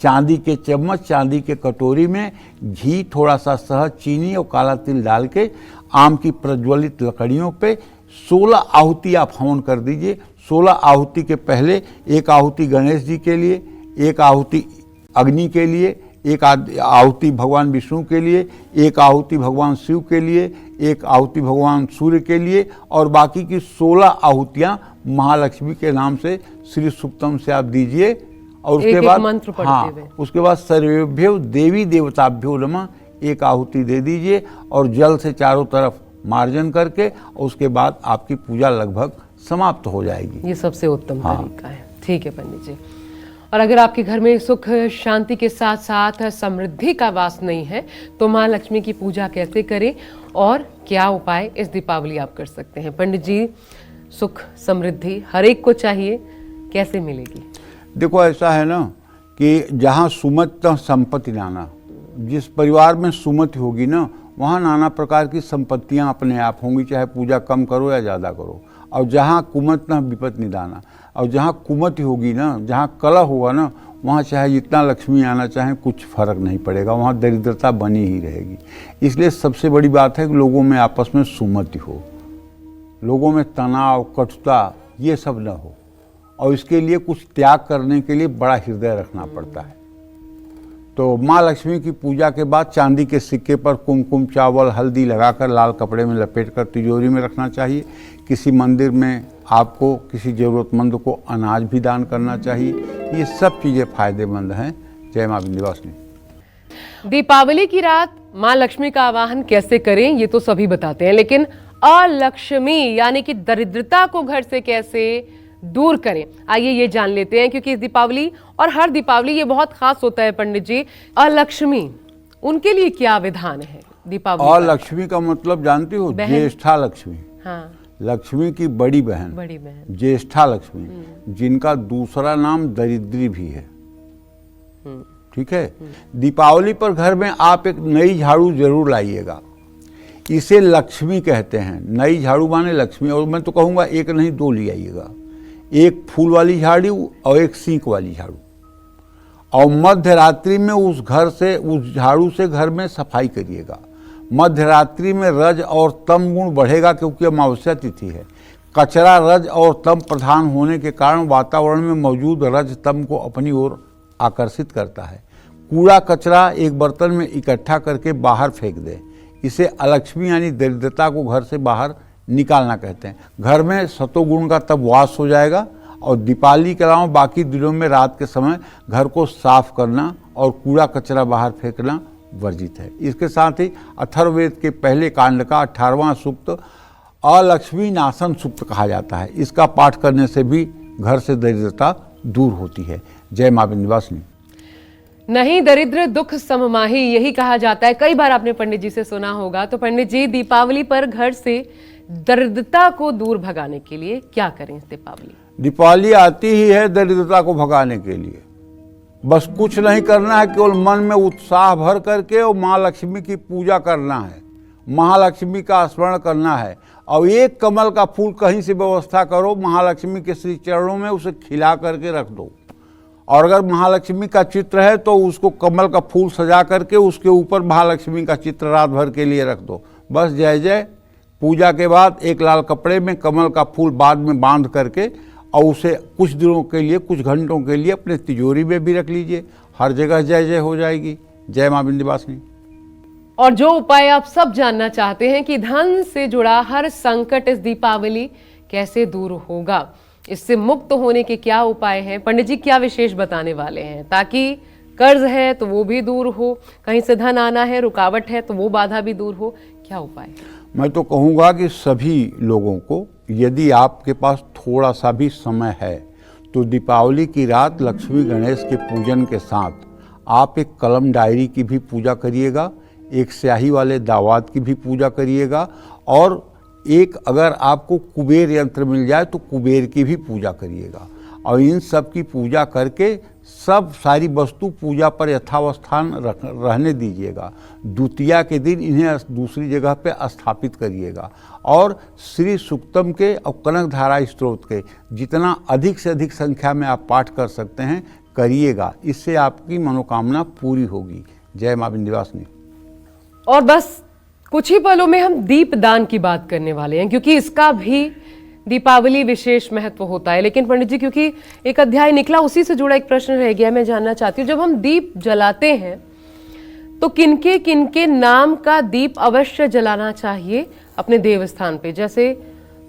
चांदी के चम्मच, चांदी के कटोरी में घी, थोड़ा सा शहद, चीनी और काला तिल डाल के आम की प्रज्वलित लकड़ियों पे 16 आहुति आप हवन कर दीजिए। 16 आहुति के पहले एक आहुति गणेश जी के लिए, एक आहुति अग्नि के लिए, एक आहुति भगवान विष्णु के लिए, एक आहुति भगवान शिव के लिए, एक आहुति भगवान सूर्य के लिए, और बाकी की 16 आहुतियाँ महालक्ष्मी के नाम से श्री सूक्तम से आप दीजिए। और उसके बाद मंत्र पढ़ते हुए, उसके बाद सर्वेभ्यो देवी देवताभ्यो नमः एक आहुति दे दीजिए और जल से चारों तरफ मार्जन करके और उसके बाद आपकी पूजा लगभग समाप्त हो जाएगी। ये सबसे उत्तम तरीका है। ठीक है पंडित जी। और अगर आपके घर में सुख शांति के साथ साथ समृद्धि का वास नहीं है तो माँ लक्ष्मी की पूजा कैसे करें और क्या उपाय इस दीपावली आप कर सकते हैं? पंडित जी, सुख समृद्धि हर एक को चाहिए, कैसे मिलेगी? देखो ऐसा है ना कि जहाँ सुमति संपत्ति नाना, जिस परिवार में सुमति होगी ना वहाँ नाना प्रकार की संपत्तियाँ अपने आप होंगी, चाहे पूजा कम करो या ज़्यादा करो। और जहाँ कुमत न विपत निदाना, और जहाँ कुमति होगी ना, जहाँ कलह होगा ना, वहाँ चाहे जितना लक्ष्मी आना चाहे कुछ फर्क नहीं पड़ेगा, वहाँ दरिद्रता बनी ही रहेगी। इसलिए सबसे बड़ी बात है कि लोगों में आपस में सुमति हो, लोगों में तनाव कटुता ये सब न हो, और इसके लिए कुछ त्याग करने के लिए बड़ा हृदय रखना पड़ता है। तो माँ लक्ष्मी की पूजा के बाद चांदी के सिक्के पर कुमकुम चावल हल्दी लगाकर लाल कपड़े में लपेटकर तिजोरी में रखना चाहिए। किसी मंदिर में आपको किसी ज़रूरतमंद को अनाज भी दान करना चाहिए। ये सब चीज़ें फायदेमंद हैं। जय माँ विंध्यवासिनी। दीपावली की रात माँ लक्ष्मी का आवाहन कैसे करें ये तो सभी बताते हैं, लेकिन अलक्ष्मी यानी कि दरिद्रता को घर से कैसे दूर करें, आइए ये जान लेते हैं। क्योंकि इस दीपावली और हर दीपावली ये बहुत खास होता है पंडित जी। अलक्ष्मी, उनके लिए क्या विधान है दीपावली? अलक्ष्मी का मतलब जानती हो? ज्येष्ठा लक्ष्मी। हाँ, लक्ष्मी की बड़ी बहन ज्येष्ठा लक्ष्मी, जिनका दूसरा नाम दरिद्री भी है। ठीक है। दीपावली पर घर में आप एक नई झाड़ू जरूर लाइएगा। इसे लक्ष्मी कहते हैं। नई झाड़ू माने लक्ष्मी। और मैं तो कहूँगा एक नहीं दो ले आइएगा, एक फूल वाली झाड़ू और एक सींक वाली झाड़ू। और मध्य रात्रि में उस घर से, उस झाड़ू से घर में सफाई करिएगा। मध्य रात्रि में रज और तम गुण बढ़ेगा क्योंकि अमावस्या तिथि है। कचरा रज और तम प्रधान होने के कारण वातावरण में मौजूद रज तम को अपनी ओर आकर्षित करता है। कूड़ा कचरा एक बर्तन में इकट्ठा करके बाहर फेंक दें। इसे अलक्ष्मी यानी दरिद्रता को घर से बाहर निकालना कहते हैं। घर में सतोगुण का तब वास हो जाएगा। और दीपावली के अलावा बाकी दिनों में रात के समय घर को साफ करना और कूड़ा कचरा बाहर फेंकना वर्जित है। इसके साथ ही अथर्ववेद के पहले कांड का 18वां सूक्त अलक्ष्मी नाशन सूक्त कहा जाता है। इसका पाठ करने से भी घर से दरिद्रता दूर होती है। जय मां विंध्यवासिनी। नहीं दरिद्र दुख सममाही, यही कहा जाता है। कई बार आपने पंडित जी से सुना होगा। तो पंडित जी, दीपावली पर घर से दरिद्रता को दूर भगाने के लिए क्या करें? दीपावली आती ही है दरिद्रता को भगाने के लिए। बस कुछ नहीं करना है, केवल मन में उत्साह भर करके और माँ लक्ष्मी की पूजा करना है, महालक्ष्मी का स्मरण करना है। और एक कमल का फूल कहीं से व्यवस्था करो, महालक्ष्मी के श्री चरणों में उसे खिला करके रख दो। और अगर महालक्ष्मी का चित्र है तो उसको कमल का फूल सजा करके उसके ऊपर महालक्ष्मी का चित्र रात भर के लिए रख दो। बस जय जय। पूजा के बाद एक लाल कपड़े में कमल का फूल बाद में बांध करके और उसे कुछ दिनों के लिए, कुछ घंटों के लिए अपने तिजोरी में भी रख लीजिए। हर जगह जय जय हो जाएगी। जय मां विंध्यवासिनी। और जो उपाय आप सब जानना चाहते हैं कि धन से जुड़ा हर संकट इस दीपावली कैसे दूर होगा, इससे मुक्त होने के क्या उपाय हैं, पंडित जी क्या विशेष बताने वाले हैं, ताकि कर्ज है तो वो भी दूर हो, कहीं से धन आना है, रुकावट है तो वो बाधा भी दूर हो, क्या उपाय? मैं तो कहूँगा कि सभी लोगों को, यदि आपके पास थोड़ा सा भी समय है तो दीपावली की रात लक्ष्मी गणेश के पूजन के साथ आप एक कलम डायरी की भी पूजा करिएगा, एक स्याही वाले दावात की भी पूजा करिएगा, और एक अगर आपको कुबेर यंत्र मिल जाए तो कुबेर की भी पूजा करिएगा। और इन सब की पूजा करके सब सारी वस्तु पूजा पर यथावस्थान रहने दीजिएगा। द्वितीया के दिन इन्हें दूसरी जगह पे स्थापित करिएगा। और श्री सूक्तम के और कनकधारा स्तोत्र के जितना अधिक से अधिक संख्या में आप पाठ कर सकते हैं करिएगा। इससे आपकी मनोकामना पूरी होगी। जय मां विंध्यवासिनी। और बस कुछ ही पलों में हम दीपदान की बात करने वाले हैं, क्योंकि इसका भी दीपावली विशेष महत्व होता है। लेकिन पंडित जी, क्योंकि एक अध्याय निकला उसी से जुड़ा एक प्रश्न रह गया, मैं जानना चाहती हूँ, जब हम दीप जलाते हैं तो किनके किनके नाम का दीप अवश्य जलाना चाहिए अपने देवस्थान पे? जैसे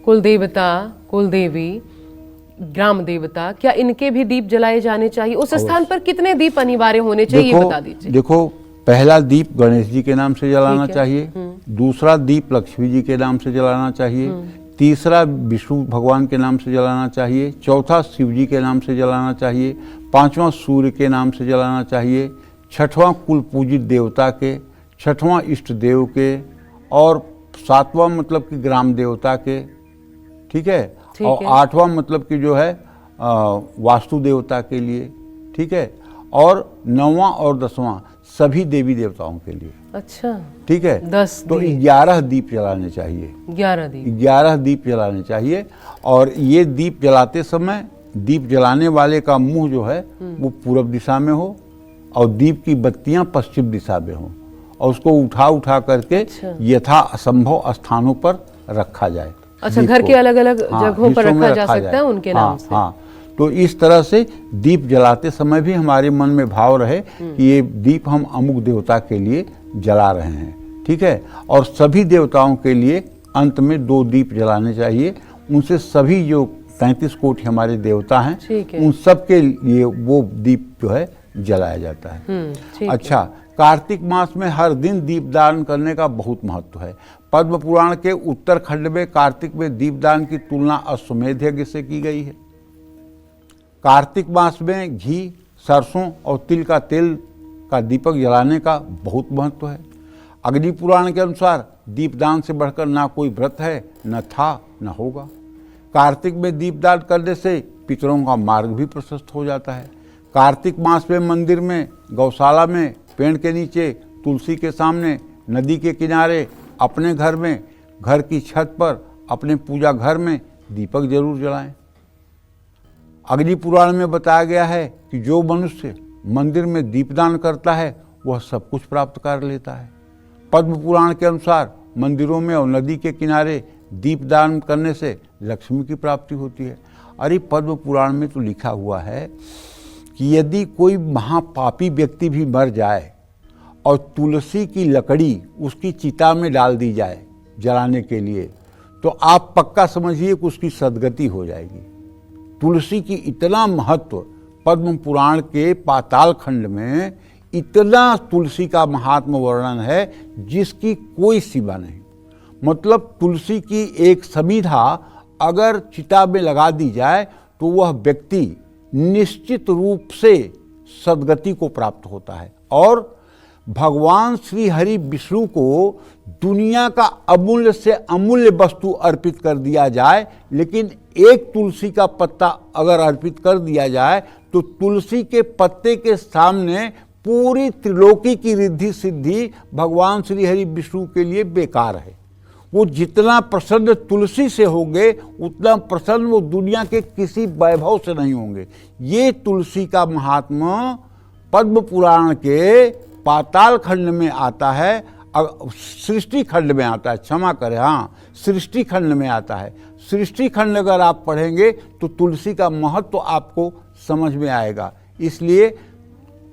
कुल देवता, कुल देवी, ग्राम देवता, क्या इनके भी दीप जलाए जाने चाहिए? उस स्थान पर कितने दीप अनिवार्य होने चाहिए, ये बता दीजिए। देखो, पहला दीप गणेश जी के नाम से जलाना ठीक है। चाहिए, दूसरा दीप लक्ष्मी जी के नाम से जलाना चाहिए, तीसरा विष्णु भगवान के नाम से जलाना चाहिए, चौथा शिव जी के नाम से जलाना चाहिए, पांचवा सूर्य के नाम से जलाना चाहिए, छठवां कुल पूजित देवता के, छठवां इष्ट देव के, और सातवां मतलब कि ग्राम देवता के, ठीक है, ठीक और है। आठवां मतलब कि जो है वास्तु देवता के लिए, ठीक है, और नौवां और 10वां सभी देवी देवताओं के लिए, अच्छा, ठीक है। 10 तो 11 दीप जलाने चाहिए, 11 दीप। 11 दीप जलाने चाहिए। और ये दीप जलाते समय दीप जलाने वाले का मुंह जो है वो पूरब दिशा में हो और दीप की बत्तियां पश्चिम दिशा में हो, और उसको उठा उठा करके अच्छा। यथा असंभव स्थानों पर रखा जाए। अच्छा, दीप घर को। के अलग-अलग हाँ, जगहों पर हिस्सों में रखा जा सकता जाए। है उनके हाँ, नाम से। हाँ, तो इस तरह से दीप जलाते समय भी हमारे मन में भाव रहे कि ये दीप हम अमुक देवता के लिए जला रहे हैं, ठीक है। और सभी देवताओं के लिए अंत में 2 दीप जलाने चाहिए। उनसे सभी जो 33 कोटि हमारे देवता हैं, ठीक है। उन सब के लिए वो दीप जो है जलाया जाता है। ठीक है। अच्छा, कार्तिक मास में हर दिन दीपदान करने का बहुत महत्व है। पद्म पुराण के उत्तर खंड में कार्तिक में दीपदान की तुलना अश्वमेध यज्ञ से की गई है। कार्तिक मास में घी, सरसों और तिल का तेल का दीपक जलाने का बहुत महत्व है। अग्नि पुराण के अनुसार दीपदान से बढ़कर ना कोई व्रत है, न था, न होगा। कार्तिक में दीपदान करने से पितरों का मार्ग भी प्रशस्त हो जाता है। कार्तिक मास में मंदिर में, गौशाला में, पेड़ के नीचे, तुलसी के सामने, नदी के किनारे, अपने घर में, घर की छत पर, अपने पूजा घर में दीपक जरूर जलाएं। अग्नि पुराण में बताया गया है कि जो मनुष्य मंदिर में दीपदान करता है वह सब कुछ प्राप्त कर लेता है। पद्म पुराण के अनुसार मंदिरों में और नदी के किनारे दीपदान करने से लक्ष्मी की प्राप्ति होती है। अरे पद्म पुराण में तो लिखा हुआ है कि यदि कोई महापापी व्यक्ति भी मर जाए और तुलसी की लकड़ी उसकी चिता में डाल दी जाए जलाने के लिए, तो आप पक्का समझिए कि उसकी सदगति हो जाएगी। तुलसी की इतना महत्व पद्म पुराण के पाताल खंड में, इतना तुलसी का महात्म वर्णन है जिसकी कोई सीमा नहीं। मतलब तुलसी की एक समिधा अगर चिता में लगा दी जाए तो वह व्यक्ति निश्चित रूप से सदगति को प्राप्त होता है। और भगवान श्री हरि विष्णु को दुनिया का अमूल्य से अमूल्य वस्तु अर्पित कर दिया जाए, लेकिन एक तुलसी का पत्ता अगर अर्पित कर दिया जाए तो तुलसी के पत्ते के सामने पूरी त्रिलोकी की रिद्धि सिद्धि भगवान श्री हरि विष्णु के लिए बेकार है। वो जितना प्रसन्न तुलसी से होंगे उतना प्रसन्न वो दुनिया के किसी वैभव से नहीं होंगे। ये तुलसी का महात्मा पद्म पुराण के पाताल खंड में आता है, सृष्टि खंड में आता है, क्षमा करें, हाँ, सृष्टि खंड में आता है। सृष्टि खंड अगर आप पढ़ेंगे तो तुलसी का महत्व तो आपको समझ में आएगा। इसलिए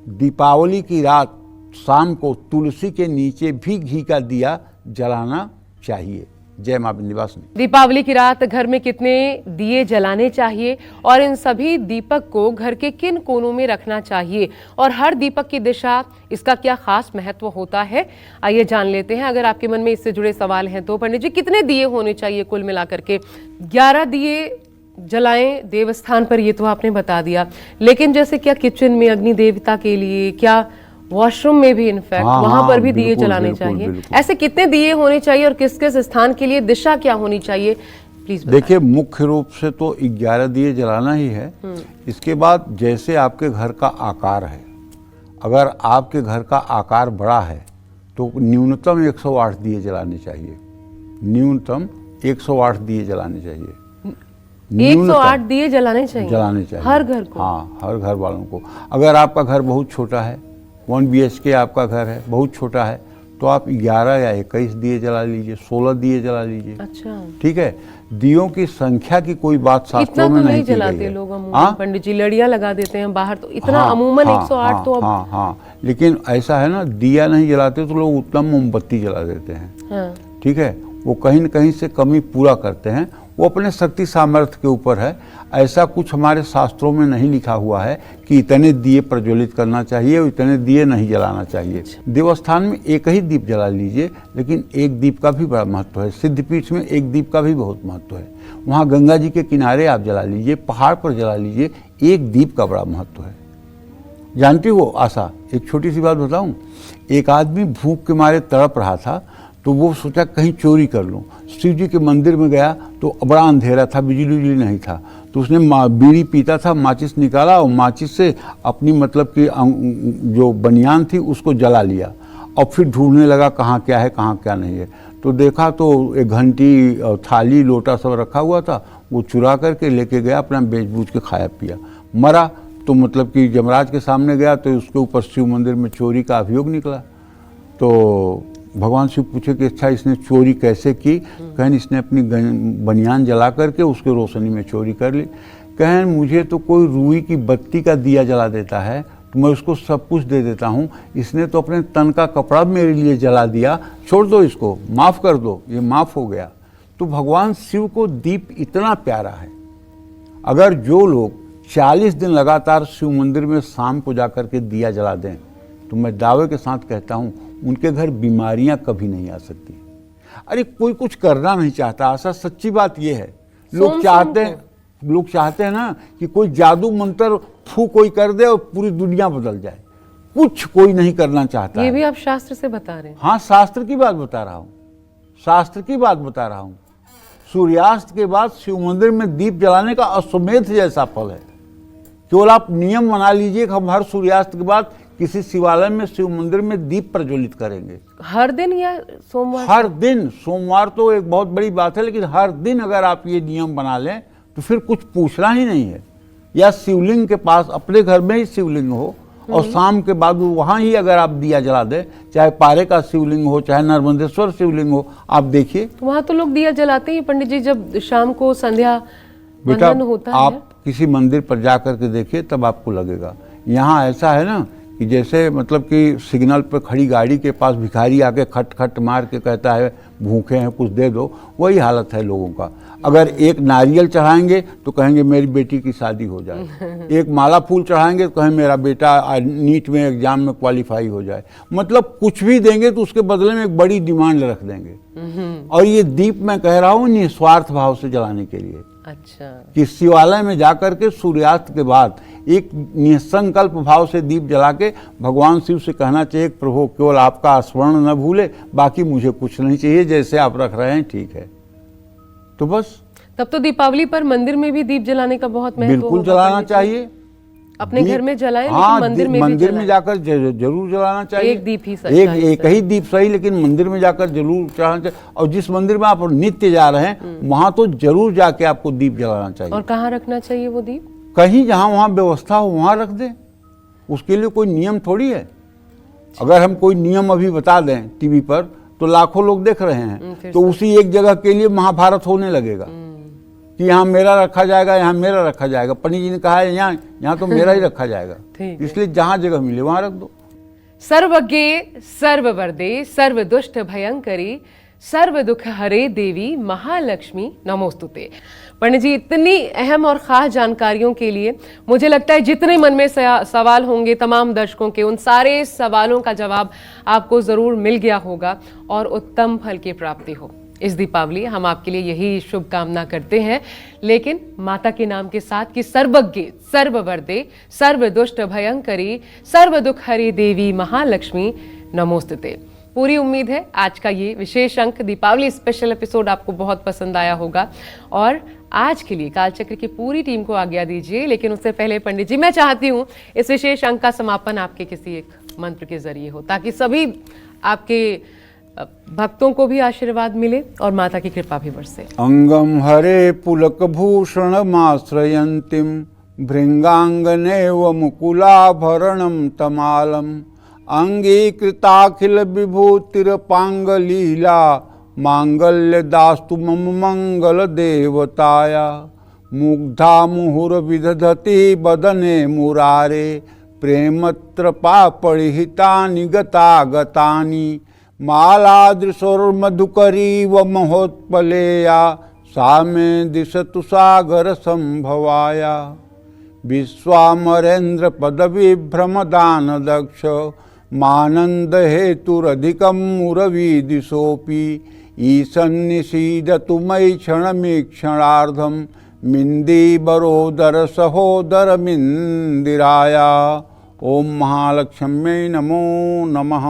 दीपावली की रात शाम को तुलसी के नीचे भी घी का दिया जलाना चाहिए। जय मां विंध्यवासिनी। दीपावली की रात घर में कितने दिए जलाने चाहिए और इन सभी दीपक को घर के किन कोनों में रखना चाहिए और हर दीपक की दिशा, इसका क्या खास महत्व होता है, आइए जान लेते हैं। अगर आपके मन में इससे जुड़े सवाल हैं तो पंडित जी, कितने दिए होने चाहिए कुल मिलाकर के? 11 दिए जलाएं देवस्थान पर, ये तो आपने बता दिया, लेकिन जैसे क्या किचन में अग्नि देवता के लिए, क्या वॉशरूम में भी इनफैक्ट वहां पर भी दिए जलाने चाहिए? ऐसे कितने दिए होने चाहिए और किस किस स्थान के लिए दिशा क्या होनी चाहिए, प्लीज? देखिए, मुख्य रूप से तो 11 दिए जलाना ही है। इसके बाद जैसे आपके घर का आकार है, अगर आपके घर का आकार बड़ा है तो न्यूनतम 108 दिए जलाने चाहिए। न्यूनतम 108 दिए जलाने चाहिए। 108 दिए जलाने चाहिए हर घर को? हाँ, हर घर वालों को। अगर आपका घर बहुत छोटा है, 1 BHK आपका घर है, बहुत छोटा है, तो आप 11 या 21 दिए जला लीजिए, 16 दिए जला लीजिए। अच्छा, ठीक है। दियों की संख्या की कोई बात शास्त्रों में नहीं जलाते लोग अमूमन, पंडित जी लड़ियां लगा देते हैं बाहर, तो इतना अमूमन 108 तो अब हाँ, लेकिन ऐसा है ना, दिया नहीं जलाते तो लोग उत्तम मोमबत्ती जला देते हैं। ठीक है, वो कहीं न कहीं से कमी पूरा करते हैं। वो अपने शक्ति सामर्थ्य के ऊपर है। ऐसा कुछ हमारे शास्त्रों में नहीं लिखा हुआ है कि इतने दिए प्रज्वलित करना चाहिए और इतने दिए नहीं जलाना चाहिए। देवस्थान में एक ही दीप जला लीजिए, लेकिन एक दीप का भी बड़ा महत्व है। सिद्धपीठ में एक दीप का भी बहुत महत्व है। वहाँ गंगा जी के किनारे आप जला लीजिए, पहाड़ पर जला लीजिए, एक दीप का बड़ा महत्व है। जानती हो आशा, एक छोटी सी बात बताऊं। एक आदमी भूख के मारे तड़प रहा था, तो वो सोचा कहीं चोरी कर लूं। शिव जी के मंदिर में गया तो बड़ा अंधेरा था, बिजली उजली नहीं था, तो उसने बीड़ी पीता था, माचिस निकाला और माचिस से अपनी मतलब कि जो बनियान थी उसको जला लिया और फिर ढूंढने लगा कहाँ क्या है कहाँ क्या नहीं है। तो देखा तो एक घंटी, थाली, लोटा सब रखा हुआ था, वो चुरा करके लेके गया, अपना बेच बूझ के खाया पिया, मरा। तो मतलब कि यमराज के सामने गया तो उसके ऊपर शिव मंदिर में चोरी का अभियोग निकला। तो भगवान शिव पूछे कि अच्छा इसने चोरी कैसे की? कहें इसने अपनी बनियान जला करके उसके रोशनी में चोरी कर ली। कहें मुझे तो कोई रुई की बत्ती का दिया जला देता है तो मैं उसको सब कुछ दे देता हूँ, इसने तो अपने तन का कपड़ा मेरे लिए जला दिया, छोड़ दो इसको, माफ़ कर दो, ये माफ़ हो गया। तो भगवान शिव को दीप इतना प्यारा है। अगर जो लोग 40 दिन लगातार शिव मंदिर में शाम को जाकर के दिया जला दें तो मैं दावे के साथ कहता हूँ उनके घर बीमारियां कभी नहीं आ सकती। अरे कोई कुछ करना नहीं चाहता, ऐसा सच्ची बात यह है। लोग चाहते हैं ना कि कोई जादू मंत्र फू कोई कर दे और पूरी दुनिया बदल जाए। कुछ कोई नहीं करना चाहता। ये भी आप शास्त्र से बता रहे हैं? हाँ, शास्त्र की बात बता रहा हूँ, शास्त्र की बात बता रहा हूँ। सूर्यास्त के बाद शिव मंदिर में दीप जलाने का अश्वमेध जैसा फल है। केवल आप नियम बना लीजिए कि हम हर सूर्यास्त के बाद किसी शिवालय में, शिव मंदिर में दीप प्रज्वलित करेंगे। हर दिन या सोमवार? हर दिन। सोमवार तो एक बहुत बड़ी बात है, लेकिन हर दिन अगर आप ये नियम बना लें तो फिर कुछ पूछना ही नहीं है। या शिवलिंग के पास, अपने घर में ही शिवलिंग हो और शाम के बाद वहाँ ही अगर आप दिया जला दें, चाहे पारे का शिवलिंग हो चाहे नर्मदेश्वर शिवलिंग हो, आप देखिए। तो वहाँ तो लोग दिया जलाते ही पंडित जी, जब शाम को संध्या बेटा होता है। आप किसी मंदिर पर जा करके देखिए, तब आपको लगेगा। यहाँ ऐसा है ना कि जैसे मतलब कि सिग्नल पर खड़ी गाड़ी के पास भिखारी आके खट खट मार के कहता है भूखे हैं कुछ दे दो, वही हालत है लोगों का। अगर एक नारियल चढ़ाएंगे तो कहेंगे मेरी बेटी की शादी हो जाए, एक माला फूल चढ़ाएंगे तो कहें मेरा बेटा नीट में एग्जाम में क्वालिफाई हो जाए। मतलब कुछ भी देंगे तो उसके बदले में एक बड़ी डिमांड रख देंगे। और ये दीप मैं कह रहा हूँ निस्वार्थ भाव से जलाने के लिए। अच्छा। कि शिवालय में जाकर के सूर्यास्त के बाद एक निसंकल्प भाव से दीप जला के भगवान शिव से कहना चाहिए प्रभु केवल आपका स्मरण न भूले, बाकी मुझे कुछ नहीं चाहिए, जैसे आप रख रहे हैं ठीक है। तो बस। तब तो दीपावली पर मंदिर में भी दीप जलाने का बहुत महत्व बिल्कुल जलाना चाहिए। अपने घर में जलाएं, हाँ, लेकिन मंदिर में जाकर जरूर जलाना चाहिए। एक दीप ही सही, एक ही दीप सही, लेकिन मंदिर में जाकर जरूर चढ़ाना चाहिए। और जिस मंदिर में आप नित्य जा रहे हैं वहां तो जरूर जाके आपको दीप जलाना चाहिए। और कहाँ रखना चाहिए वो दीप? कहीं जहां वहां व्यवस्था हो वहां रख दें, उसके लिए कोई नियम थोड़ी है। अगर हम कोई नियम अभी बता दें टीवी पर तो लाखों लोग देख रहे हैं, तो उसी एक जगह के लिए महाभारत होने लगेगा कि यहाँ मेरा रखा जाएगा, यहाँ मेरा रखा जाएगा। पंडित जी ने कहा है यहाँ तो मेरा ही रखा जाएगा, इसलिए जहां जगह मिले वहां रख दो। सर्वज्ञे सर्ववरदे सर्वदुष्ट भयंकरी सर्व दुख हरे देवी महालक्ष्मी नमोस्तुते। पंडित जी, इतनी अहम और खास जानकारियों के लिए मुझे लगता है जितने मन में सवाल होंगे तमाम दर्शकों के, उन सारे सवालों का जवाब आपको जरूर मिल गया होगा और उत्तम फल की प्राप्ति हो। इस दीपावली हम आपके लिए यही शुभकामना करते हैं, लेकिन माता के नाम के साथ कि सर्वज्ञ सर्ववरदे सर्वदुष्ट भयंकरी सर्व दुख हरी देवी महालक्ष्मी नमोस्तुते। पूरी उम्मीद है आज का ये विशेष अंक दीपावली स्पेशल एपिसोड आपको बहुत पसंद आया होगा। और आज के लिए कालचक्र की पूरी टीम को आज्ञा दीजिए, लेकिन उससे पहले पंडित जी मैं चाहती हूँ इस विशेष अंक का समापन आपके किसी एक मंत्र के जरिए हो, ताकि सभी आपके भक्तों को भी आशीर्वाद मिले और माता की कृपा भी बरसे। अंगम हरे पुलक भूषण माश्रयंतिम भृंगांगनेव मुकुलाभरणम तमालम अंगीकृताखिल विभूतिरपांगलीला मांगल्य दास्तु मम मंगल देवताया मुग्धा मुहुर विदधति बदने मुरारे प्रेमत्र पापड़िहितानि गतागतानि मालादृशोर्मधुकरी व महोत्पलेया सा मे दिशतु सागर संभवाया विश्वामरेन्द्र पदविभ्रमदान दक्ष मानंद हेतुरधिकम मुरवी दिशोपि ईशन्निषीदतु मयि क्षणमीक्षणार्धम मिन्दीवरोदर सहोदर मिन्दिराया। ओम महालक्ष्म्यै नमो नमः।